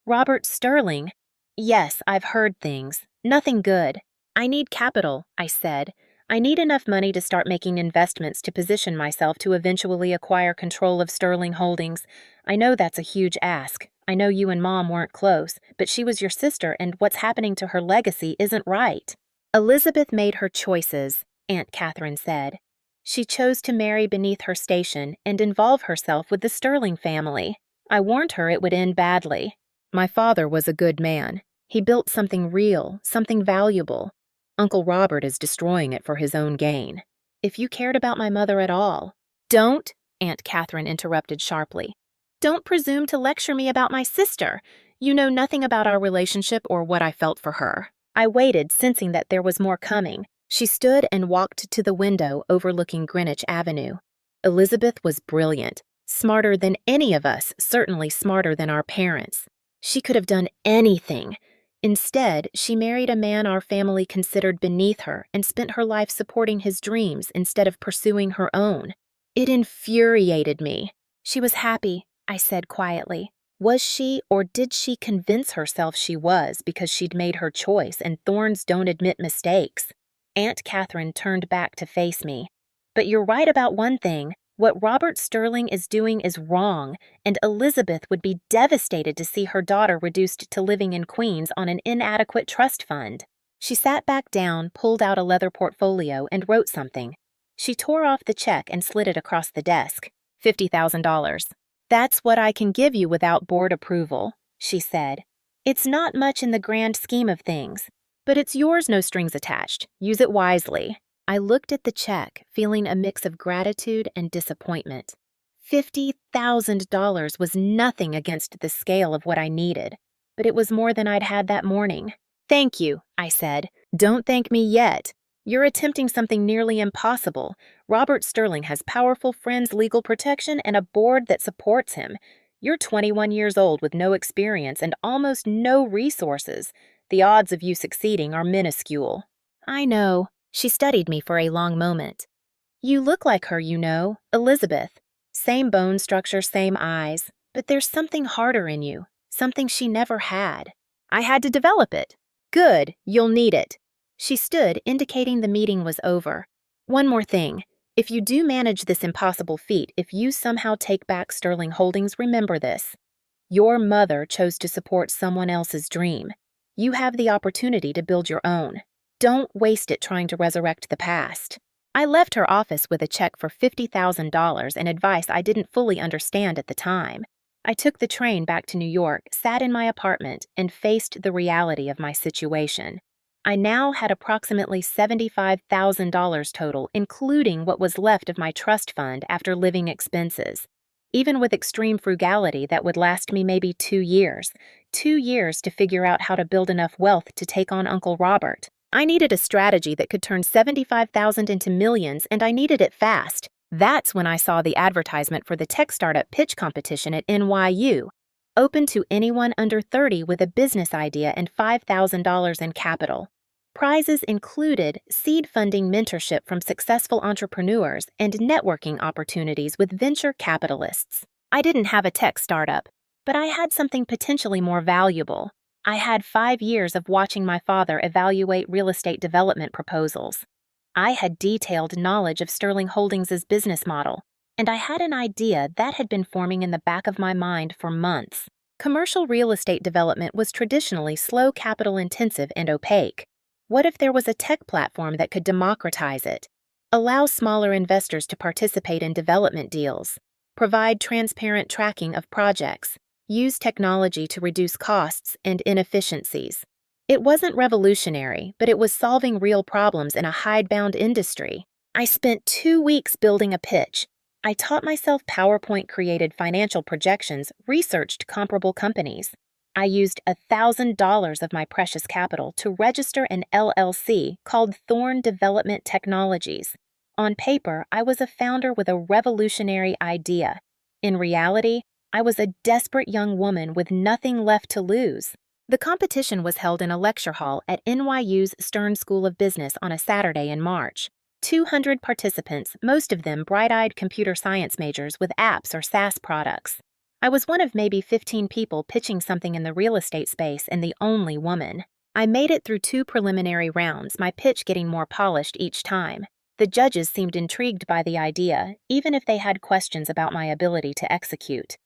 "Robert Sterling? Yes, I've heard things. Nothing good. I need capital," I said. "I need enough money to start making investments to position myself to eventually acquire control of Sterling Holdings. I know that's a huge ask. I know you and Mom weren't close, but she was your sister, and what's happening to her legacy isn't right." "Elizabeth made her choices," Aunt Catherine said. "She chose to marry beneath her station and involve herself with the Sterling family. I warned her it would end badly. My father was a good man. He built something real, something valuable. Uncle Robert is destroying it for his own gain. If you cared about my mother at all—" "Don't," Aunt Catherine interrupted sharply. "Don't presume to lecture me about my sister. You know nothing about our relationship or what I felt for her." I waited, sensing that there was more coming. She stood and walked to the window overlooking Greenwich Avenue. Elizabeth was brilliant, smarter than any of us, certainly smarter than our parents. She could have done anything. Instead, she married a man our family considered beneath her and spent her life supporting his dreams instead of pursuing her own. It infuriated me. "She was happy," I said quietly. Was she, or did she convince herself she was because she'd made her choice and thorns don't admit mistakes? Aunt Catherine turned back to face me. "But you're right about one thing. What Robert Sterling is doing is wrong, and Elizabeth would be devastated to see her daughter reduced to living in Queens on an inadequate trust fund." She sat back down, pulled out a leather portfolio, and wrote something. She tore off the check and slid it across the desk. $50,000. "That's what I can give you without board approval," she said. "It's not much in the grand scheme of things, but it's yours, no strings attached. Use it wisely." I looked at the check, feeling a mix of gratitude and disappointment. $50,000 was nothing against the scale of what I needed, but it was more than I'd had that morning. "Thank you," I said. "Don't thank me yet. You're attempting something nearly impossible. Robert Sterling has powerful friends, legal protection, and a board that supports him. You're 21 years old with no experience and almost no resources. The odds of you succeeding are minuscule." "I know." She studied me for a long moment. "You look like her, you know, Elizabeth. Same bone structure, same eyes, but there's something harder in you, something she never had. I had to develop it. Good, you'll need it. She stood, indicating the meeting was over. One more thing. If you do manage this impossible feat, if you somehow take back Sterling Holdings, remember this. Your mother chose to support someone else's dream. You have the opportunity to build your own. Don't waste it trying to resurrect the past. I left her office with a check for $50,000 and advice I didn't fully understand at the time. I took the train back to New York, sat in my apartment, and faced the reality of my situation. I now had approximately $75,000 total, including what was left of my trust fund after living expenses. Even with extreme frugality, that would last me maybe 2 years. 2 years to figure out how to build enough wealth to take on Uncle Robert. I needed a strategy that could turn $75,000 into millions, and I needed it fast. That's when I saw the advertisement for the tech startup pitch competition at NYU, open to anyone under 30 with a business idea and $5,000 in capital. Prizes included seed funding mentorship from successful entrepreneurs and networking opportunities with venture capitalists. I didn't have a tech startup, but I had something potentially more valuable. I had 5 years of watching my father evaluate real estate development proposals. I had detailed knowledge of Sterling Holdings' business model, and I had an idea that had been forming in the back of my mind for months. Commercial real estate development was traditionally slow, capital-intensive, and opaque. What if there was a tech platform that could democratize it, allow smaller investors to participate in development deals, provide transparent tracking of projects, use technology to reduce costs and inefficiencies? It wasn't revolutionary, but it was solving real problems in a hidebound industry. I spent 2 weeks building a pitch. I taught myself PowerPoint-created financial projections, researched comparable companies. I used $1,000 of my precious capital to register an LLC called Thorn Development Technologies. On paper, I was a founder with a revolutionary idea. In reality, I was a desperate young woman with nothing left to lose. The competition was held in a lecture hall at NYU's Stern School of Business on a Saturday in March. 200 participants, most of them bright-eyed computer science majors with apps or SaaS products. I was one of maybe 15 people pitching something in the real estate space and the only woman. I made it through 2 preliminary rounds, my pitch getting more polished each time. The judges seemed intrigued by the idea, even if they had questions about my ability to execute.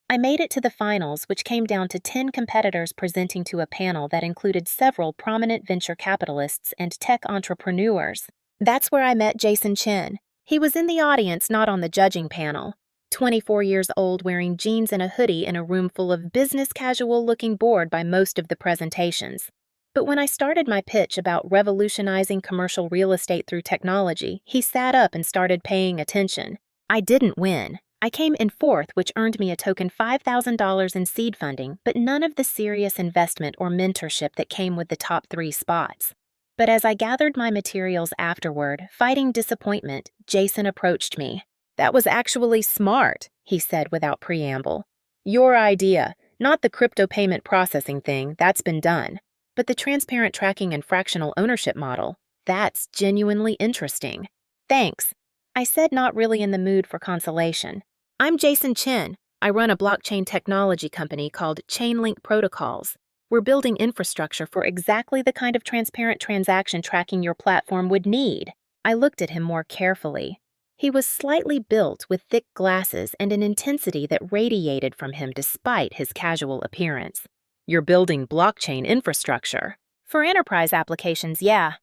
I made it to the finals, which came down to 10 competitors presenting to a panel that included several prominent venture capitalists and tech entrepreneurs. That's where I met Jason Chen. He was in the audience, not on the judging panel. 24 years old, wearing jeans and a hoodie in a room full of business casual, looking bored by most of the presentations. But when I started my pitch about revolutionizing commercial real estate through technology, he sat up and started paying attention. I didn't win. I came in 4th, which earned me a token $5,000 in seed funding, but none of the serious investment or mentorship that came with the top 3 spots. But as I gathered my materials afterward, fighting disappointment, Jason approached me. "That was actually smart," he said without preamble. "Your idea, not the crypto payment processing thing, that's been done. But the transparent tracking and fractional ownership model, that's genuinely interesting." "Thanks," I said, not really in the mood for consolation. "I'm Jason Chen. I run a blockchain technology company called Chainlink Protocols. We're building infrastructure for exactly the kind of transparent transaction tracking your platform would need." I looked at him more carefully. He was slightly built with thick glasses and an intensity that radiated from him despite his casual appearance. "You're building blockchain infrastructure?" "For enterprise applications, yeah.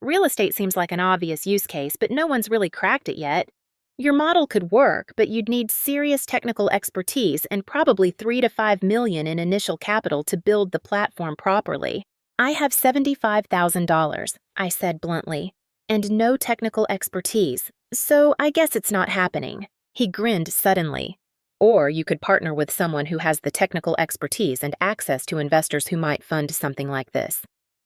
Real estate seems like an obvious use case, but no one's really cracked it yet. Your model could work, but you'd need serious technical expertise and probably $3 to $5 million in initial capital to build the platform properly." "I have $75,000, I said bluntly, "and no technical expertise, so I guess it's not happening." He grinned suddenly. "Or you could partner with someone who has the technical expertise and access to investors who might fund something like this.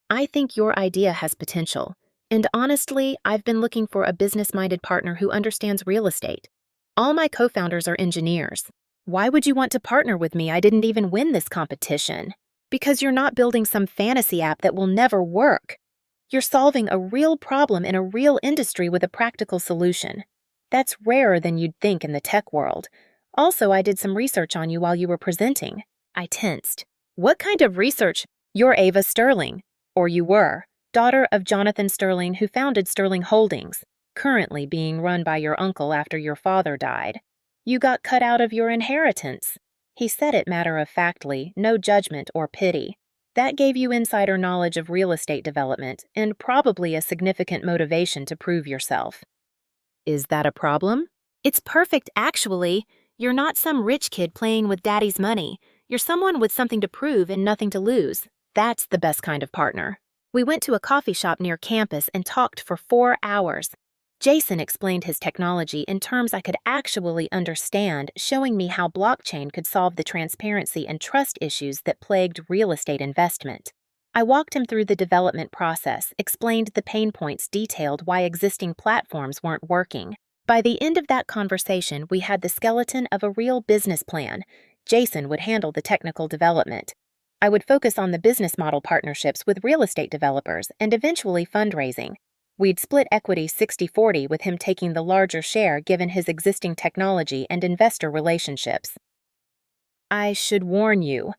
I think your idea has potential. And honestly, I've been looking for a business-minded partner who understands real estate. All my co-founders are engineers. Why would you want to partner with me? I didn't even win this competition." "Because you're not building some fantasy app that will never work. You're solving a real problem in a real industry with a practical solution. That's rarer than you'd think in the tech world. Also, I did some research on you while you were presenting. I tensed. What kind of research? You're Ava Sterling. Or you were. Daughter of Jonathan Sterling, who founded Sterling Holdings, currently being run by your uncle after your father died. You got cut out of your inheritance. He said it matter-of-factly, no judgment or pity. That gave you insider knowledge of real estate development and probably a significant motivation to prove yourself. Is that a problem? It's perfect, actually. You're not some rich kid playing with daddy's money. You're someone with something to prove and nothing to lose. That's the best kind of partner. We went to a coffee shop near campus and talked for 4 hours. Jason explained his technology in terms I could actually understand, showing me how blockchain could solve the transparency and trust issues that plagued real estate investment. I walked him through the development process, explained the pain points, detailed why existing platforms weren't working. By the end of that conversation, we had the skeleton of a real business plan. Jason would handle the technical development. I would focus on the business model partnerships with real estate developers and eventually fundraising. We'd split equity 60-40 with him taking the larger share given his existing technology and investor relationships. I should warn you,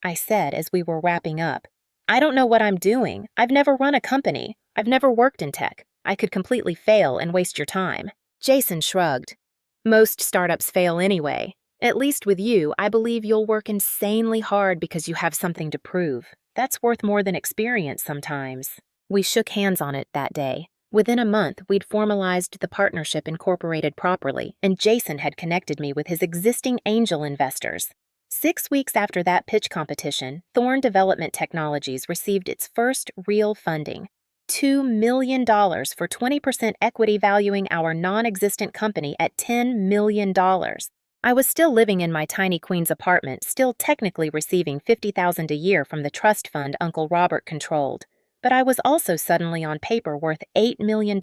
I said as we were wrapping up. I don't know what I'm doing. I've never run a company. I've never worked in tech. I could completely fail and waste your time. Jason shrugged. Most startups fail anyway. At least with you, I believe you'll work insanely hard because you have something to prove. That's worth more than experience sometimes. We shook hands on it that day. Within a month, we'd formalized the partnership incorporated properly, and Jason had connected me with his existing angel investors. 6 weeks after that pitch competition, Thorn Development Technologies received its first real funding. $2 million for 20% equity, valuing our non-existent company at $10 million. I was still living in my tiny Queens apartment, still technically receiving $50,000 a year from the trust fund Uncle Robert controlled. But I was also suddenly on paper worth $8 million.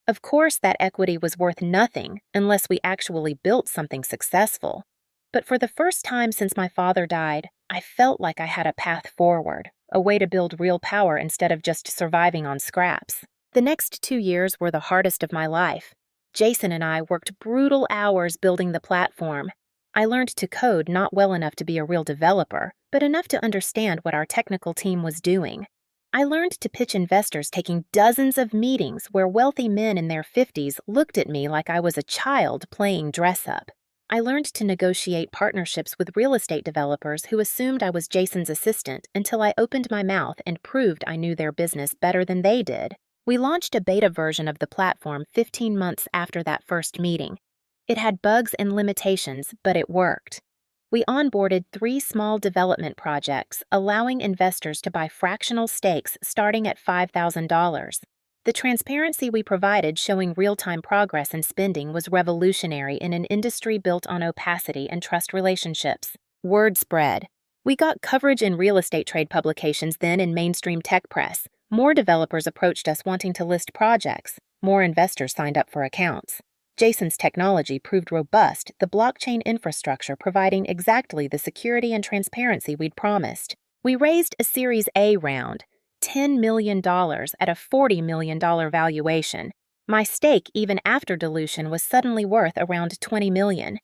Of course, that equity was worth nothing unless we actually built something successful. But for the first time since my father died, I felt like I had a path forward, a way to build real power instead of just surviving on scraps. The next 2 years were the hardest of my life. Jason and I worked brutal hours building the platform. I learned to code not well enough to be a real developer, but enough to understand what our technical team was doing. I learned to pitch investors, taking dozens of meetings where wealthy men in their 50s looked at me like I was a child playing dress-up. I learned to negotiate partnerships with real estate developers who assumed I was Jason's assistant until I opened my mouth and proved I knew their business better than they did. We launched a beta version of the platform 15 months after that first meeting. It had bugs and limitations, but it worked. We onboarded 3 small development projects, allowing investors to buy fractional stakes starting at $5,000. The transparency we provided, showing real-time progress and spending, was revolutionary in an industry built on opacity and trust relationships. Word spread. We got coverage in real estate trade publications then in mainstream tech press. More developers approached us wanting to list projects. More investors signed up for accounts. Jason's technology proved robust, the blockchain infrastructure providing exactly the security and transparency we'd promised. We raised a Series A round, $10 million at a $40 million valuation. My stake, even after dilution, was suddenly worth around $20 million.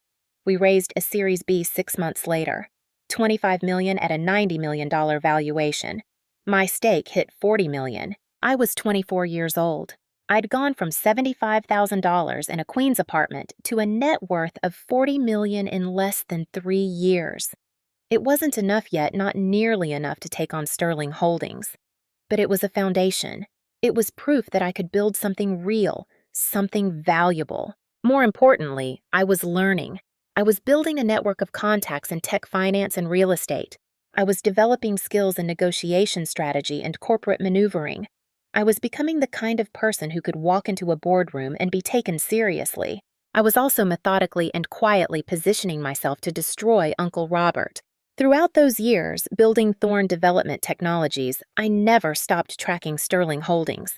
We raised a Series B 6 months later, $25 million at a $90 million valuation. My stake hit $40 million. I was 24 years old. I'd gone from $75,000 in a Queens apartment to a net worth of $40 million in less than 3 years. It wasn't enough yet, not nearly enough to take on Sterling Holdings. But it was a foundation. It was proof that I could build something real, something valuable. More importantly, I was learning. I was building a network of contacts in tech finance and real estate. I was developing skills in negotiation strategy and corporate maneuvering. I was becoming the kind of person who could walk into a boardroom and be taken seriously. I was also methodically and quietly positioning myself to destroy Uncle Robert. Throughout those years, building Thorn Development Technologies, I never stopped tracking Sterling Holdings.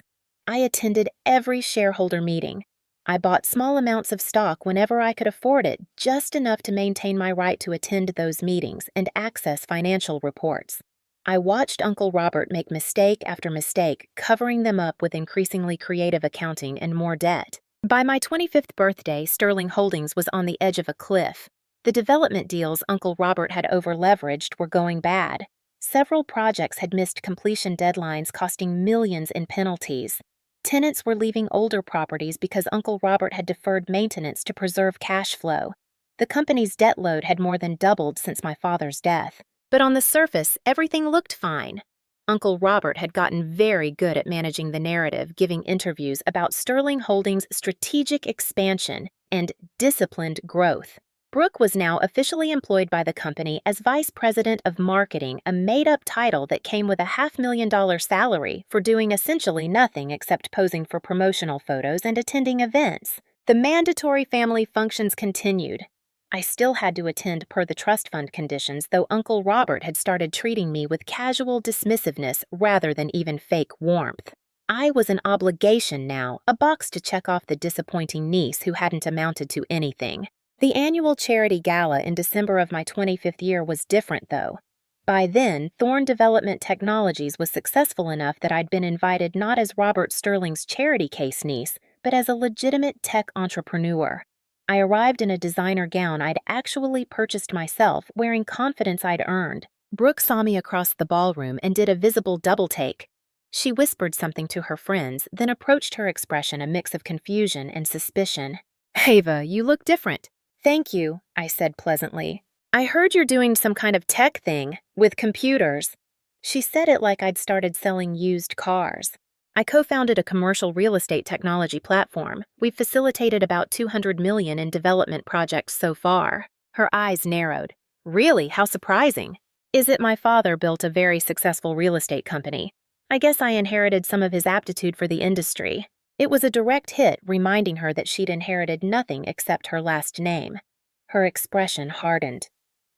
I attended every shareholder meeting. I bought small amounts of stock whenever I could afford it, just enough to maintain my right to attend those meetings and access financial reports. I watched Uncle Robert make mistake after mistake, covering them up with increasingly creative accounting and more debt. By my 25th birthday, Sterling Holdings was on the edge of a cliff. The development deals Uncle Robert had over-leveraged were going bad. Several projects had missed completion deadlines, costing millions in penalties. Tenants were leaving older properties because Uncle Robert had deferred maintenance to preserve cash flow. The company's debt load had more than doubled since my father's death. But on the surface, everything looked fine. Uncle Robert had gotten very good at managing the narrative, giving interviews about Sterling Holdings' strategic expansion and disciplined growth. Brooke was now officially employed by the company as Vice President of Marketing, a made-up title that came with a $500,000 salary for doing essentially nothing except posing for promotional photos and attending events. The mandatory family functions continued. I still had to attend per the trust fund conditions, though Uncle Robert had started treating me with casual dismissiveness rather than even fake warmth. I was an obligation now, a box to check off the disappointing niece who hadn't amounted to anything. The annual charity gala in December of my 25th year was different, though. By then, Thorne Development Technologies was successful enough that I'd been invited not as Robert Sterling's charity case niece, but as a legitimate tech entrepreneur. I arrived in a designer gown I'd actually purchased myself, wearing confidence I'd earned. Brooke saw me across the ballroom and did a visible double-take. She whispered something to her friends, then approached her expression a mix of confusion and suspicion. "Ava, you look different." "Thank you," I said pleasantly. "I heard you're doing some kind of tech thing, with computers." She said it like I'd started selling used cars. "I co-founded a commercial real estate technology platform. We've facilitated about $200 million in development projects so far." Her eyes narrowed. "Really? How surprising." "Is it my father built a very successful real estate company? I guess I inherited some of his aptitude for the industry." It was a direct hit, reminding her that she'd inherited nothing except her last name. Her expression hardened.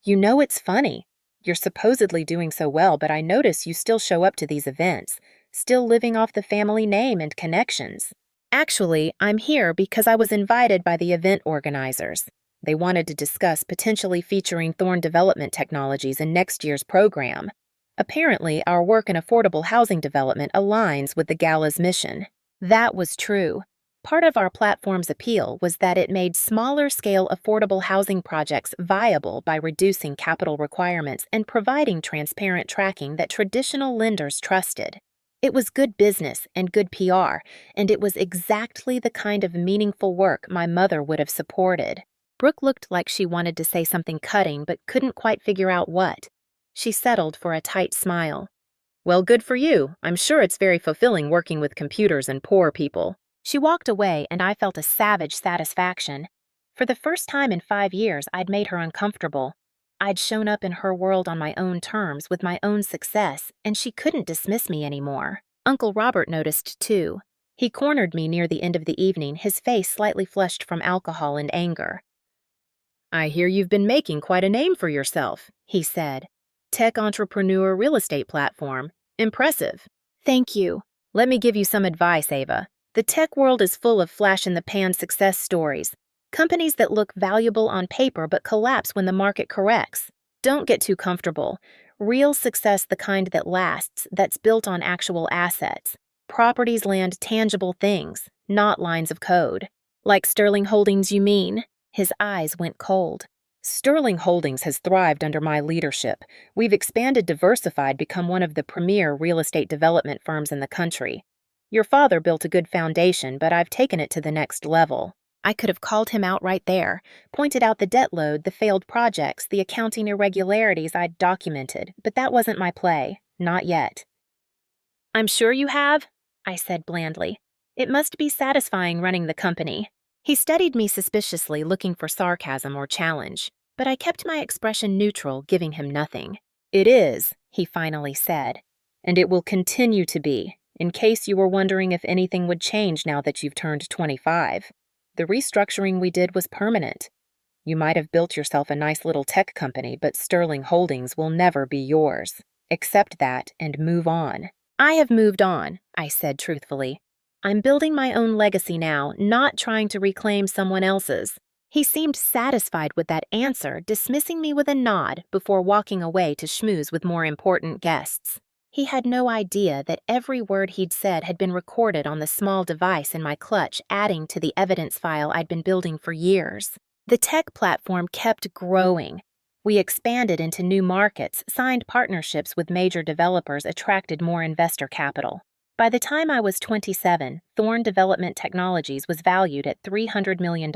"You know, it's funny. You're supposedly doing so well, but I notice you still show up to these events, still living off the family name and connections." "Actually, I'm here because I was invited by the event organizers. They wanted to discuss potentially featuring Thorne Development Technologies in next year's program. Apparently, our work in affordable housing development aligns with the gala's mission." That was true. Part of our platform's appeal was that it made smaller-scale affordable housing projects viable by reducing capital requirements and providing transparent tracking that traditional lenders trusted. It was good business and good PR, and it was exactly the kind of meaningful work my mother would have supported. Brooke looked like she wanted to say something cutting but couldn't quite figure out what. She settled for a tight smile. "Well, good for you. I'm sure it's very fulfilling working with computers and poor people." She walked away, and I felt a savage satisfaction. For the first time in 5 years, I'd made her uncomfortable. I'd shown up in her world on my own terms, with my own success, and she couldn't dismiss me anymore. Uncle Robert noticed, too. He cornered me near the end of the evening, his face slightly flushed from alcohol and anger. "I hear you've been making quite a name for yourself," he said. "Tech entrepreneur real estate platform. Impressive." "Thank you." "Let me give you some advice, Ava. The tech world is full of flash-in-the-pan success stories. Companies that look valuable on paper but collapse when the market corrects. Don't get too comfortable. Real success, the kind that lasts, that's built on actual assets. Properties land tangible things, not lines of code." "Like Sterling Holdings, you mean?" His eyes went cold. "Sterling Holdings has thrived under my leadership. We've expanded, diversified, become one of the premier real estate development firms in the country. Your father built a good foundation, but I've taken it to the next level." I could have called him out right there, pointed out the debt load, the failed projects, the accounting irregularities I'd documented, but that wasn't my play. Not yet. "I'm sure you have," I said blandly. "It must be satisfying running the company." He studied me suspiciously, looking for sarcasm or challenge, but I kept my expression neutral, giving him nothing. "It is," he finally said, "and it will continue to be, in case you were wondering if anything would change now that you've turned 25. The restructuring we did was permanent. You might have built yourself a nice little tech company, but Sterling Holdings will never be yours. Accept that and move on." "I have moved on," I said truthfully. "I'm building my own legacy now, not trying to reclaim someone else's." He seemed satisfied with that answer, dismissing me with a nod before walking away to schmooze with more important guests. He had no idea that every word he'd said had been recorded on the small device in my clutch, adding to the evidence file I'd been building for years. The tech platform kept growing. We expanded into new markets, signed partnerships with major developers, attracted more investor capital. By the time I was 27, Thorn Development Technologies was valued at $300 million.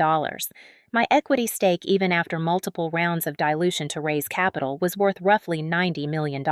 My equity stake, even after multiple rounds of dilution to raise capital, was worth roughly $90 million.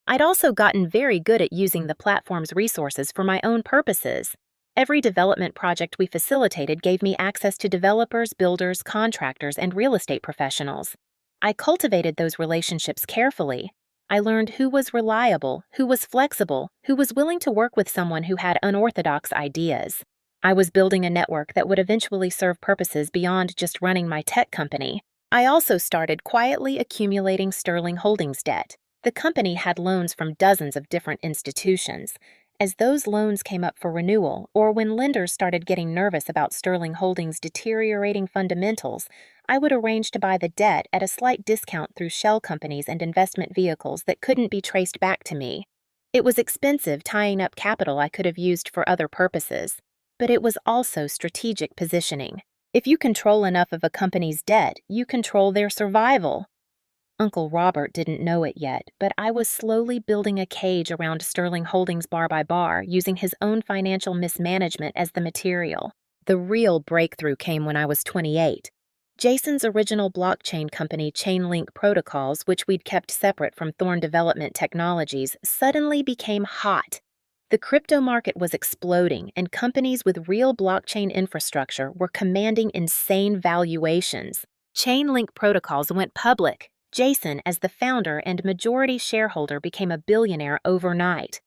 I'd also gotten very good at using the platform's resources for my own purposes. Every development project we facilitated gave me access to developers, builders, contractors, and real estate professionals. I cultivated those relationships carefully. I learned who was reliable, who was flexible, who was willing to work with someone who had unorthodox ideas. I was building a network that would eventually serve purposes beyond just running my tech company. I also started quietly accumulating Sterling Holdings debt. The company had loans from dozens of different institutions. As those loans came up for renewal, or when lenders started getting nervous about Sterling Holdings' deteriorating fundamentals, I would arrange to buy the debt at a slight discount through shell companies and investment vehicles that couldn't be traced back to me. It was expensive, tying up capital I could have used for other purposes, but it was also strategic positioning. If you control enough of a company's debt, you control their survival. Uncle Robert didn't know it yet, but I was slowly building a cage around Sterling Holdings bar by bar, using his own financial mismanagement as the material. The real breakthrough came when I was 28. Jason's original blockchain company, Chainlink Protocols, which we'd kept separate from Thorn Development Technologies, suddenly became hot. The crypto market was exploding, and companies with real blockchain infrastructure were commanding insane valuations. Chainlink Protocols went public. Jason, as the founder and majority shareholder, became a billionaire overnight.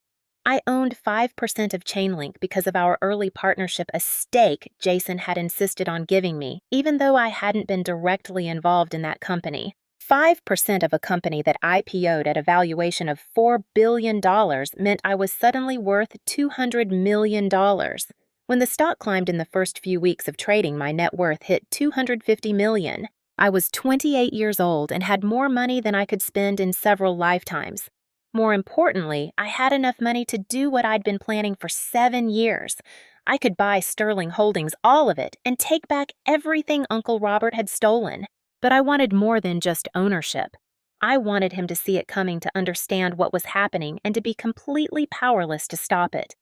I owned 5% of Chainlink because of our early partnership, a stake Jason had insisted on giving me, even though I hadn't been directly involved in that company. 5% of a company that IPO'd at a valuation of $4 billion meant I was suddenly worth $200 million. When the stock climbed in the first few weeks of trading, my net worth hit $250 million. I was 28 years old and had more money than I could spend in several lifetimes. More importantly, I had enough money to do what I'd been planning for 7 years. I could buy Sterling Holdings, all of it, and take back everything Uncle Robert had stolen. But I wanted more than just ownership. I wanted him to see it coming, to understand what was happening, and to be completely powerless to stop it.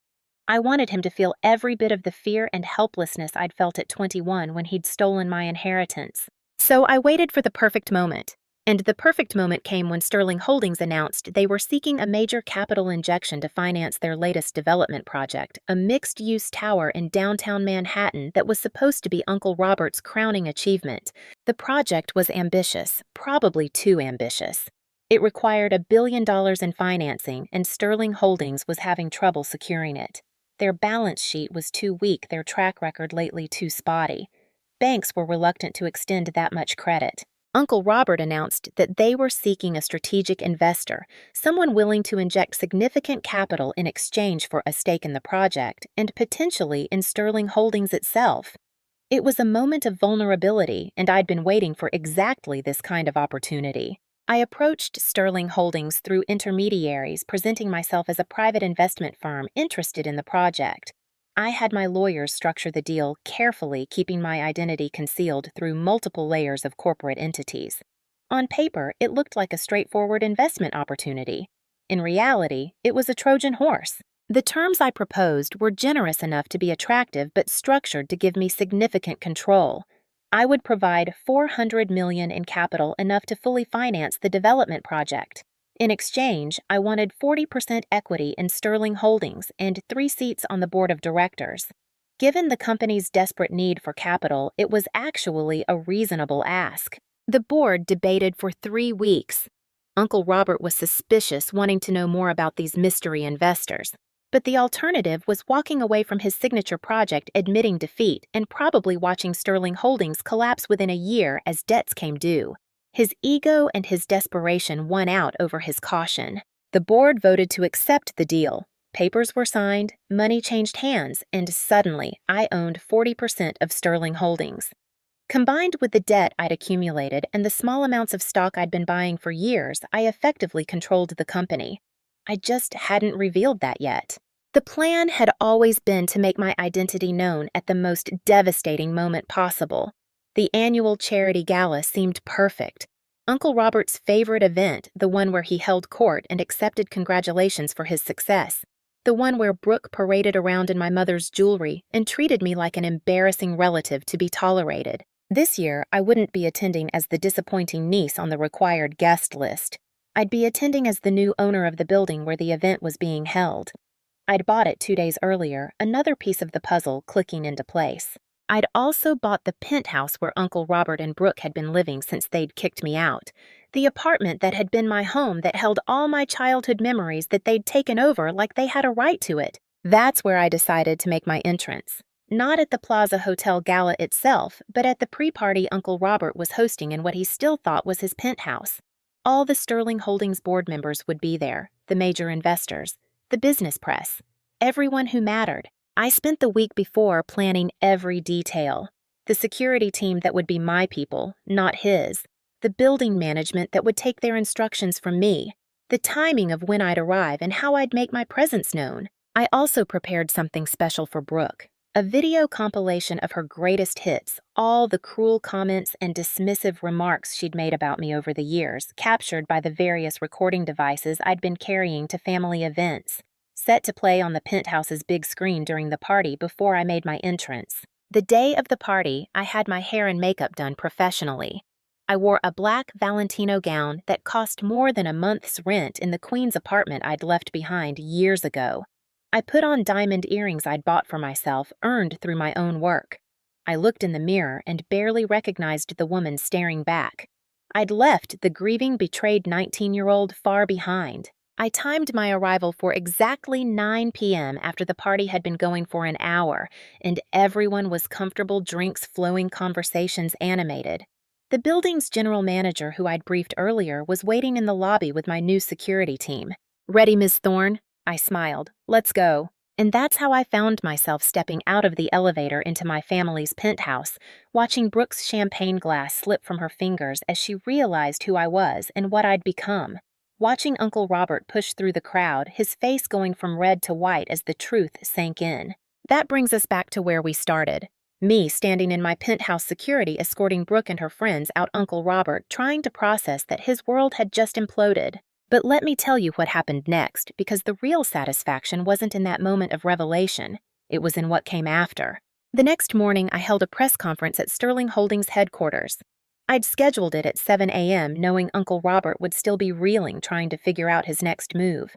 I wanted him to feel every bit of the fear and helplessness I'd felt at 21 when he'd stolen my inheritance. So I waited for the perfect moment. And the perfect moment came when Sterling Holdings announced they were seeking a major capital injection to finance their latest development project, a mixed-use tower in downtown Manhattan that was supposed to be Uncle Robert's crowning achievement. The project was ambitious, probably too ambitious. It required $1 billion in financing, and Sterling Holdings was having trouble securing it. Their balance sheet was too weak, their track record lately too spotty. Banks were reluctant to extend that much credit. Uncle Robert announced that they were seeking a strategic investor, someone willing to inject significant capital in exchange for a stake in the project and potentially in Sterling Holdings itself. It was a moment of vulnerability, and I'd been waiting for exactly this kind of opportunity. I approached Sterling Holdings through intermediaries, presenting myself as a private investment firm interested in the project. I had my lawyers structure the deal carefully, keeping my identity concealed through multiple layers of corporate entities. On paper, it looked like a straightforward investment opportunity. In reality, it was a Trojan horse. The terms I proposed were generous enough to be attractive, but structured to give me significant control. I would provide $400 million in capital, enough to fully finance the development project. In exchange, I wanted 40% equity in Sterling Holdings and 3 seats on the board of directors. Given the company's desperate need for capital, it was actually a reasonable ask. The board debated for 3 weeks. Uncle Robert was suspicious, wanting to know more about these mystery investors. But the alternative was walking away from his signature project, admitting defeat, and probably watching Sterling Holdings collapse within a year as debts came due. His ego and his desperation won out over his caution. The board voted to accept the deal. Papers were signed, money changed hands, and suddenly I owned 40% of Sterling Holdings. Combined with the debt I'd accumulated and the small amounts of stock I'd been buying for years, I effectively controlled the company. I just hadn't revealed that yet. The plan had always been to make my identity known at the most devastating moment possible. The annual charity gala seemed perfect. Uncle Robert's favorite event, the one where he held court and accepted congratulations for his success. The one where Brooke paraded around in my mother's jewelry and treated me like an embarrassing relative to be tolerated. This year, I wouldn't be attending as the disappointing niece on the required guest list. I'd be attending as the new owner of the building where the event was being held. I'd bought it 2 days earlier, another piece of the puzzle clicking into place. I'd also bought the penthouse where Uncle Robert and Brooke had been living since they'd kicked me out. The apartment that had been my home that held all my childhood memories that they'd taken over like they had a right to it. That's where I decided to make my entrance. Not at the Plaza Hotel Gala itself, but at the pre-party Uncle Robert was hosting in what he still thought was his penthouse. All the Sterling Holdings board members would be there, the major investors, the business press, everyone who mattered. I spent the week before planning every detail. The security team that would be my people, not his. The building management that would take their instructions from me. The timing of when I'd arrive and how I'd make my presence known. I also prepared something special for Brooke. A video compilation of her greatest hits, all the cruel comments and dismissive remarks she'd made about me over the years, captured by the various recording devices I'd been carrying to family events, set to play on the penthouse's big screen during the party before I made my entrance. The day of the party, I had my hair and makeup done professionally. I wore a black Valentino gown that cost more than a month's rent in the Queen's apartment I'd left behind years ago. I put on diamond earrings I'd bought for myself, earned through my own work. I looked in the mirror and barely recognized the woman staring back. I'd left the grieving, betrayed 19-year-old far behind. I timed my arrival for exactly 9 p.m. after the party had been going for an hour, and everyone was comfortable, drinks flowing, conversations animated. The building's general manager, who I'd briefed earlier, was waiting in the lobby with my new security team. "Ready, Ms. Thorne?" I smiled. "Let's go." And that's how I found myself stepping out of the elevator into my family's penthouse, watching Brooke's champagne glass slip from her fingers as she realized who I was and what I'd become. Watching Uncle Robert push through the crowd, his face going from red to white as the truth sank in. That brings us back to where we started. Me standing in my penthouse security escorting Brooke and her friends out Uncle Robert, trying to process that his world had just imploded. But let me tell you what happened next, because the real satisfaction wasn't in that moment of revelation. It was in what came after. The next morning, I held a press conference at Sterling Holdings headquarters. I'd scheduled it at 7 a.m., knowing Uncle Robert would still be reeling trying to figure out his next move.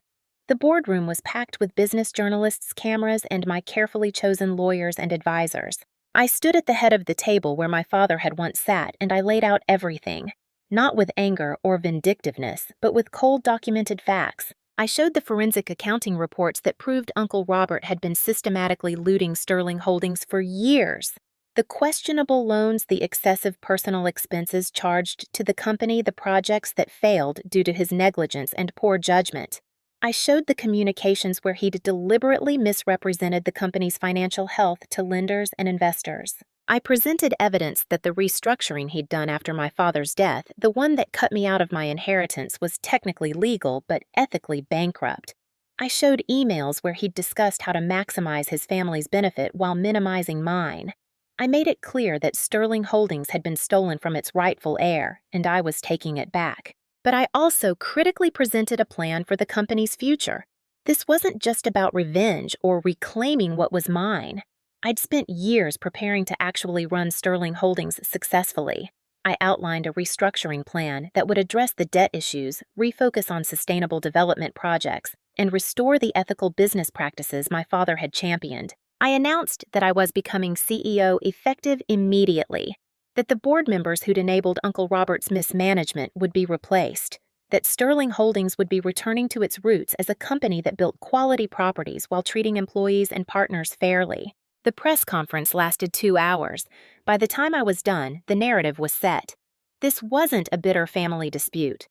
The boardroom was packed with business journalists, cameras, and my carefully chosen lawyers and advisors. I stood at the head of the table where my father had once sat, and I laid out everything. Not with anger or vindictiveness, but with cold documented facts. I showed the forensic accounting reports that proved Uncle Robert had been systematically looting Sterling Holdings for years. The questionable loans, the excessive personal expenses charged to the company, the projects that failed due to his negligence and poor judgment. I showed the communications where he'd deliberately misrepresented the company's financial health to lenders and investors. I presented evidence that the restructuring he'd done after my father's death, the one that cut me out of my inheritance, was technically legal but ethically bankrupt. I showed emails where he'd discussed how to maximize his family's benefit while minimizing mine. I made it clear that Sterling Holdings had been stolen from its rightful heir, and I was taking it back. But I also critically presented a plan for the company's future. This wasn't just about revenge or reclaiming what was mine. I'd spent years preparing to actually run Sterling Holdings successfully. I outlined a restructuring plan that would address the debt issues, refocus on sustainable development projects, and restore the ethical business practices my father had championed. I announced that I was becoming CEO effective immediately, that the board members who'd enabled Uncle Robert's mismanagement would be replaced, that Sterling Holdings would be returning to its roots as a company that built quality properties while treating employees and partners fairly. The press conference lasted 2 hours. By the time I was done, the narrative was set. This wasn't a bitter family dispute.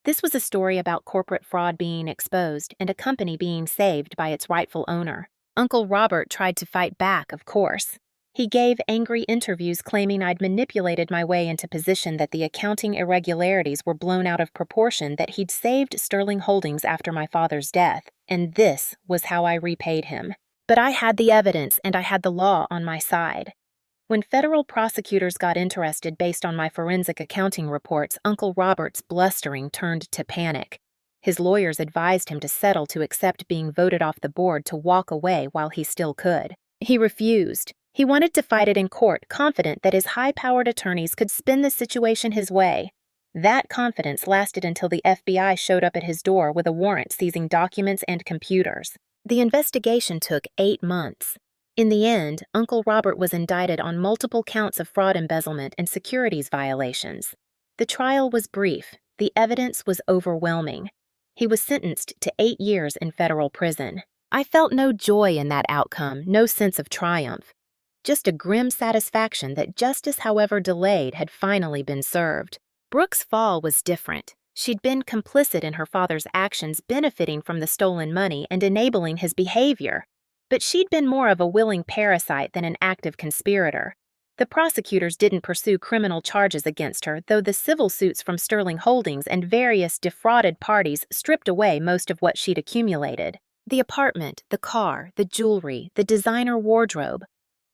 This was a story about corporate fraud being exposed and a company being saved by its rightful owner. Uncle Robert tried to fight back, of course. He gave angry interviews claiming I'd manipulated my way into position, that the accounting irregularities were blown out of proportion, that he'd saved Sterling Holdings after my father's death, and this was how I repaid him. But I had the evidence and I had the law on my side. When federal prosecutors got interested based on my forensic accounting reports, Uncle Robert's blustering turned to panic. His lawyers advised him to settle, to accept being voted off the board, to walk away while he still could. He refused. He wanted to fight it in court, confident that his high-powered attorneys could spin the situation his way. That confidence lasted until the FBI showed up at his door with a warrant seizing documents and computers. The investigation took 8 months. In the end, Uncle Robert was indicted on multiple counts of fraud, embezzlement, and securities violations. The trial was brief. The evidence was overwhelming. He was sentenced to 8 years in federal prison. I felt no joy in that outcome, no sense of triumph. Just a grim satisfaction that justice, however delayed, had finally been served. Brooke's fall was different. She'd been complicit in her father's actions, benefiting from the stolen money and enabling his behavior. But she'd been more of a willing parasite than an active conspirator. The prosecutors didn't pursue criminal charges against her, though the civil suits from Sterling Holdings and various defrauded parties stripped away most of what she'd accumulated. The apartment, the car, the jewelry, the designer wardrobe,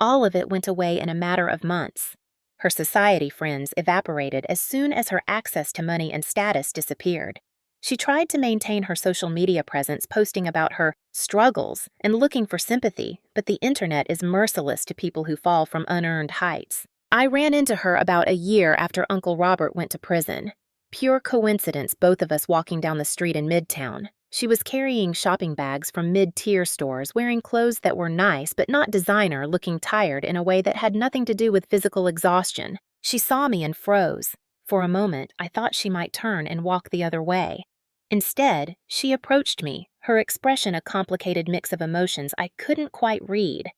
all of it went away in a matter of months. Her society friends evaporated as soon as her access to money and status disappeared. She tried to maintain her social media presence, posting about her struggles and looking for sympathy, but the internet is merciless to people who fall from unearned heights. I ran into her about a year after Uncle Robert went to prison. Pure coincidence, both of us walking down the street in Midtown. She was carrying shopping bags from mid-tier stores, wearing clothes that were nice but not designer, looking tired in a way that had nothing to do with physical exhaustion. She saw me and froze. For a moment, I thought she might turn and walk the other way. Instead, she approached me, her expression a complicated mix of emotions I couldn't quite read.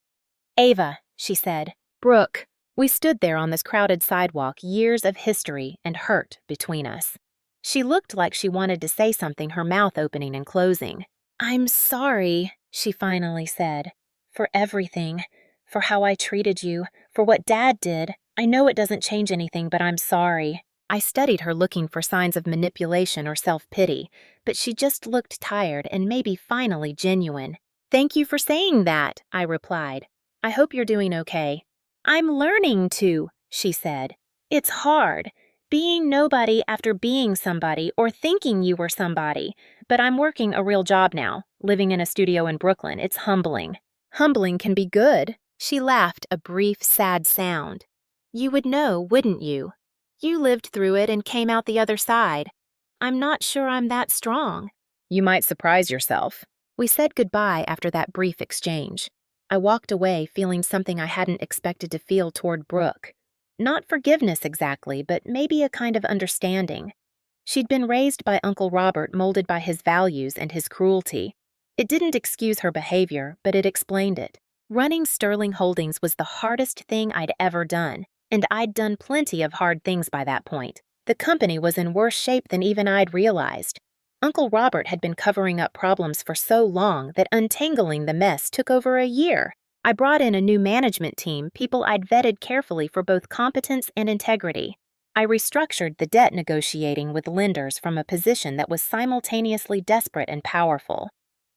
"Ava," she said. "Brooke." We stood there on this crowded sidewalk, years of history and hurt between us. She looked like she wanted to say something, her mouth opening and closing. "I'm sorry," she finally said, "for everything, for how I treated you, for what Dad did. I know it doesn't change anything, but I'm sorry." I studied her, looking for signs of manipulation or self-pity, but she just looked tired and maybe finally genuine. "Thank you for saying that," I replied. "I hope you're doing okay." "I'm learning to," she said. "It's hard. Being nobody after being somebody, or thinking you were somebody. But I'm working a real job now, living in a studio in Brooklyn. It's humbling." "Humbling can be good." She laughed, a brief, sad sound. "You would know, wouldn't you? You lived through it and came out the other side. I'm not sure I'm that strong." "You might surprise yourself." We said goodbye after that brief exchange. I walked away feeling something I hadn't expected to feel toward Brooke. Not forgiveness exactly, but maybe a kind of understanding. She'd been raised by Uncle Robert, molded by his values and his cruelty. It didn't excuse her behavior, but it explained it. Running Sterling Holdings was the hardest thing I'd ever done, and I'd done plenty of hard things by that point. The company was in worse shape than even I'd realized. Uncle Robert had been covering up problems for so long that untangling the mess took over a year. I brought in a new management team, people I'd vetted carefully for both competence and integrity. I restructured the debt negotiating with lenders from a position that was simultaneously desperate and powerful.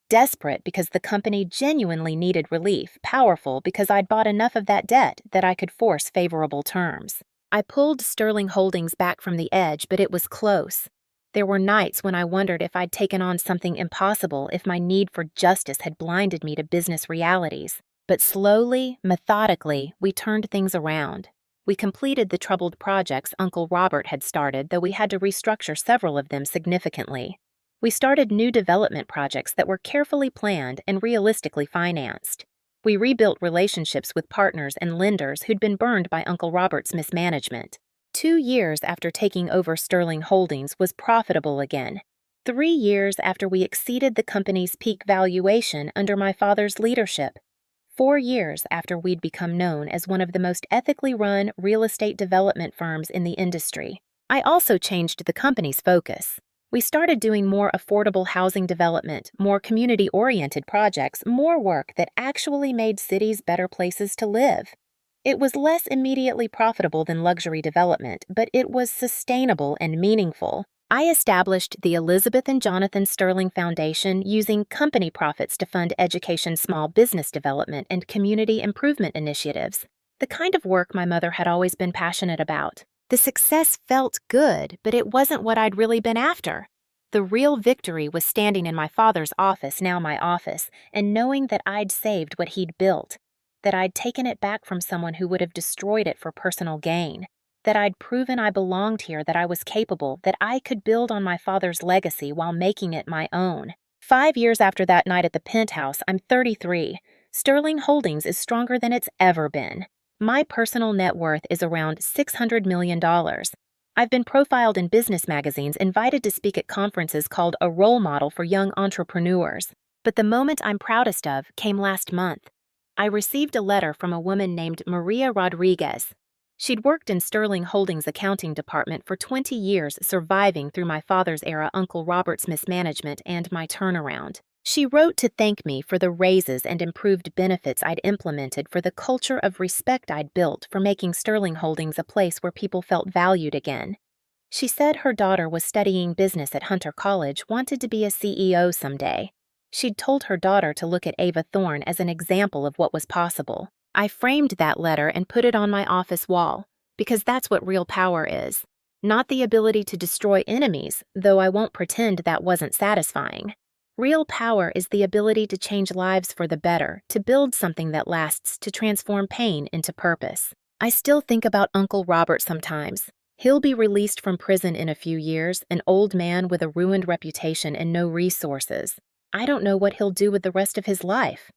Desperate because the company genuinely needed relief, powerful because I'd bought enough of that debt that I could force favorable terms. I pulled Sterling Holdings back from the edge, but it was close. There were nights when I wondered if I'd taken on something impossible, if my need for justice had blinded me to business realities. But slowly, methodically, we turned things around. We completed the troubled projects Uncle Robert had started, though we had to restructure several of them significantly. We started new development projects that were carefully planned and realistically financed. We rebuilt relationships with partners and lenders who'd been burned by Uncle Robert's mismanagement. 2 years after taking over Sterling Holdings was profitable again. 3 years after we exceeded the company's peak valuation under my father's leadership. 4 years after we'd become known as one of the most ethically run real estate development firms in the industry. I also changed the company's focus. We started doing more affordable housing development, more community-oriented projects, more work that actually made cities better places to live. It was less immediately profitable than luxury development, but it was sustainable and meaningful. I established the Elizabeth and Jonathan Sterling Foundation using company profits to fund education, small business development, and community improvement initiatives, the kind of work my mother had always been passionate about. The success felt good, but it wasn't what I'd really been after. The real victory was standing in my father's office, now my office, and knowing that I'd saved what he'd built, that I'd taken it back from someone who would have destroyed it for personal gain, that I'd proven I belonged here, that I was capable, that I could build on my father's legacy while making it my own. 5 years after that night at the penthouse, I'm 33. Sterling Holdings is stronger than it's ever been. My personal net worth is around $600 million. I've been profiled in business magazines, invited to speak at conferences called a role model for young entrepreneurs. But the moment I'm proudest of came last month. I received a letter from a woman named Maria Rodriguez. She'd worked in Sterling Holdings' accounting department for 20 years, surviving through my father's era, Uncle Robert's mismanagement, and my turnaround. She wrote to thank me for the raises and improved benefits I'd implemented, for the culture of respect I'd built, for making Sterling Holdings a place where people felt valued again. She said her daughter was studying business at Hunter College, wanted to be a CEO someday. She'd told her daughter to look at Ava Thorne as an example of what was possible. I framed that letter and put it on my office wall, because that's what real power is. Not the ability to destroy enemies, though I won't pretend that wasn't satisfying. Real power is the ability to change lives for the better, to build something that lasts, to transform pain into purpose. I still think about Uncle Robert sometimes. He'll be released from prison in a few years, an old man with a ruined reputation and no resources. I don't know what he'll do with the rest of his life.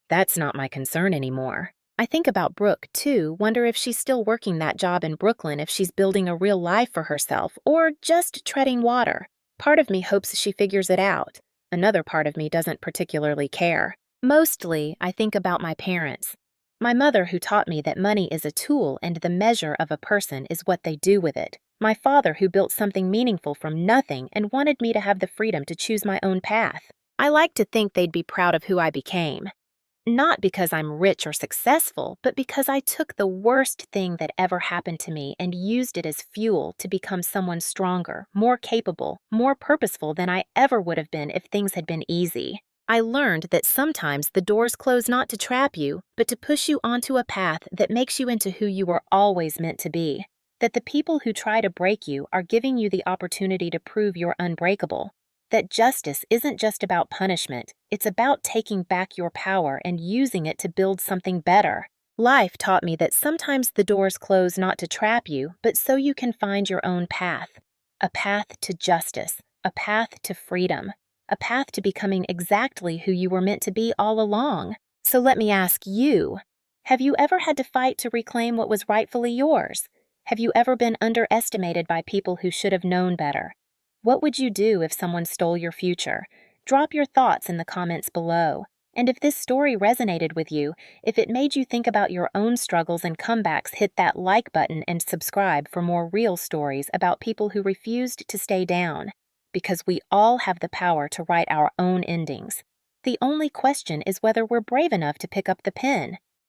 That's not my concern anymore. I think about Brooke, too, wonder if she's still working that job in Brooklyn, if she's building a real life for herself, or just treading water. Part of me hopes she figures it out. Another part of me doesn't particularly care. Mostly, I think about my parents. My mother, who taught me that money is a tool and the measure of a person is what they do with it. My father, who built something meaningful from nothing and wanted me to have the freedom to choose my own path. I like to think they'd be proud of who I became. Not because I'm rich or successful, but because I took the worst thing that ever happened to me and used it as fuel to become someone stronger, more capable, more purposeful than I ever would have been if things had been easy. I learned that sometimes the doors close not to trap you, but to push you onto a path that makes you into who you were always meant to be. That the people who try to break you are giving you the opportunity to prove you're unbreakable. That justice isn't just about punishment, it's about taking back your power and using it to build something better. Life taught me that sometimes the doors close not to trap you, but so you can find your own path. A path to justice, a path to freedom, a path to becoming exactly who you were meant to be all along. So let me ask you, have you ever had to fight to reclaim what was rightfully yours? Have you ever been underestimated by people who should have known better? What would you do if someone stole your future? Drop your thoughts in the comments below. And if this story resonated with you, if it made you think about your own struggles and comebacks, hit that like button and subscribe for more real stories about people who refused to stay down. Because we all have the power to write our own endings. The only question is whether we're brave enough to pick up the pen.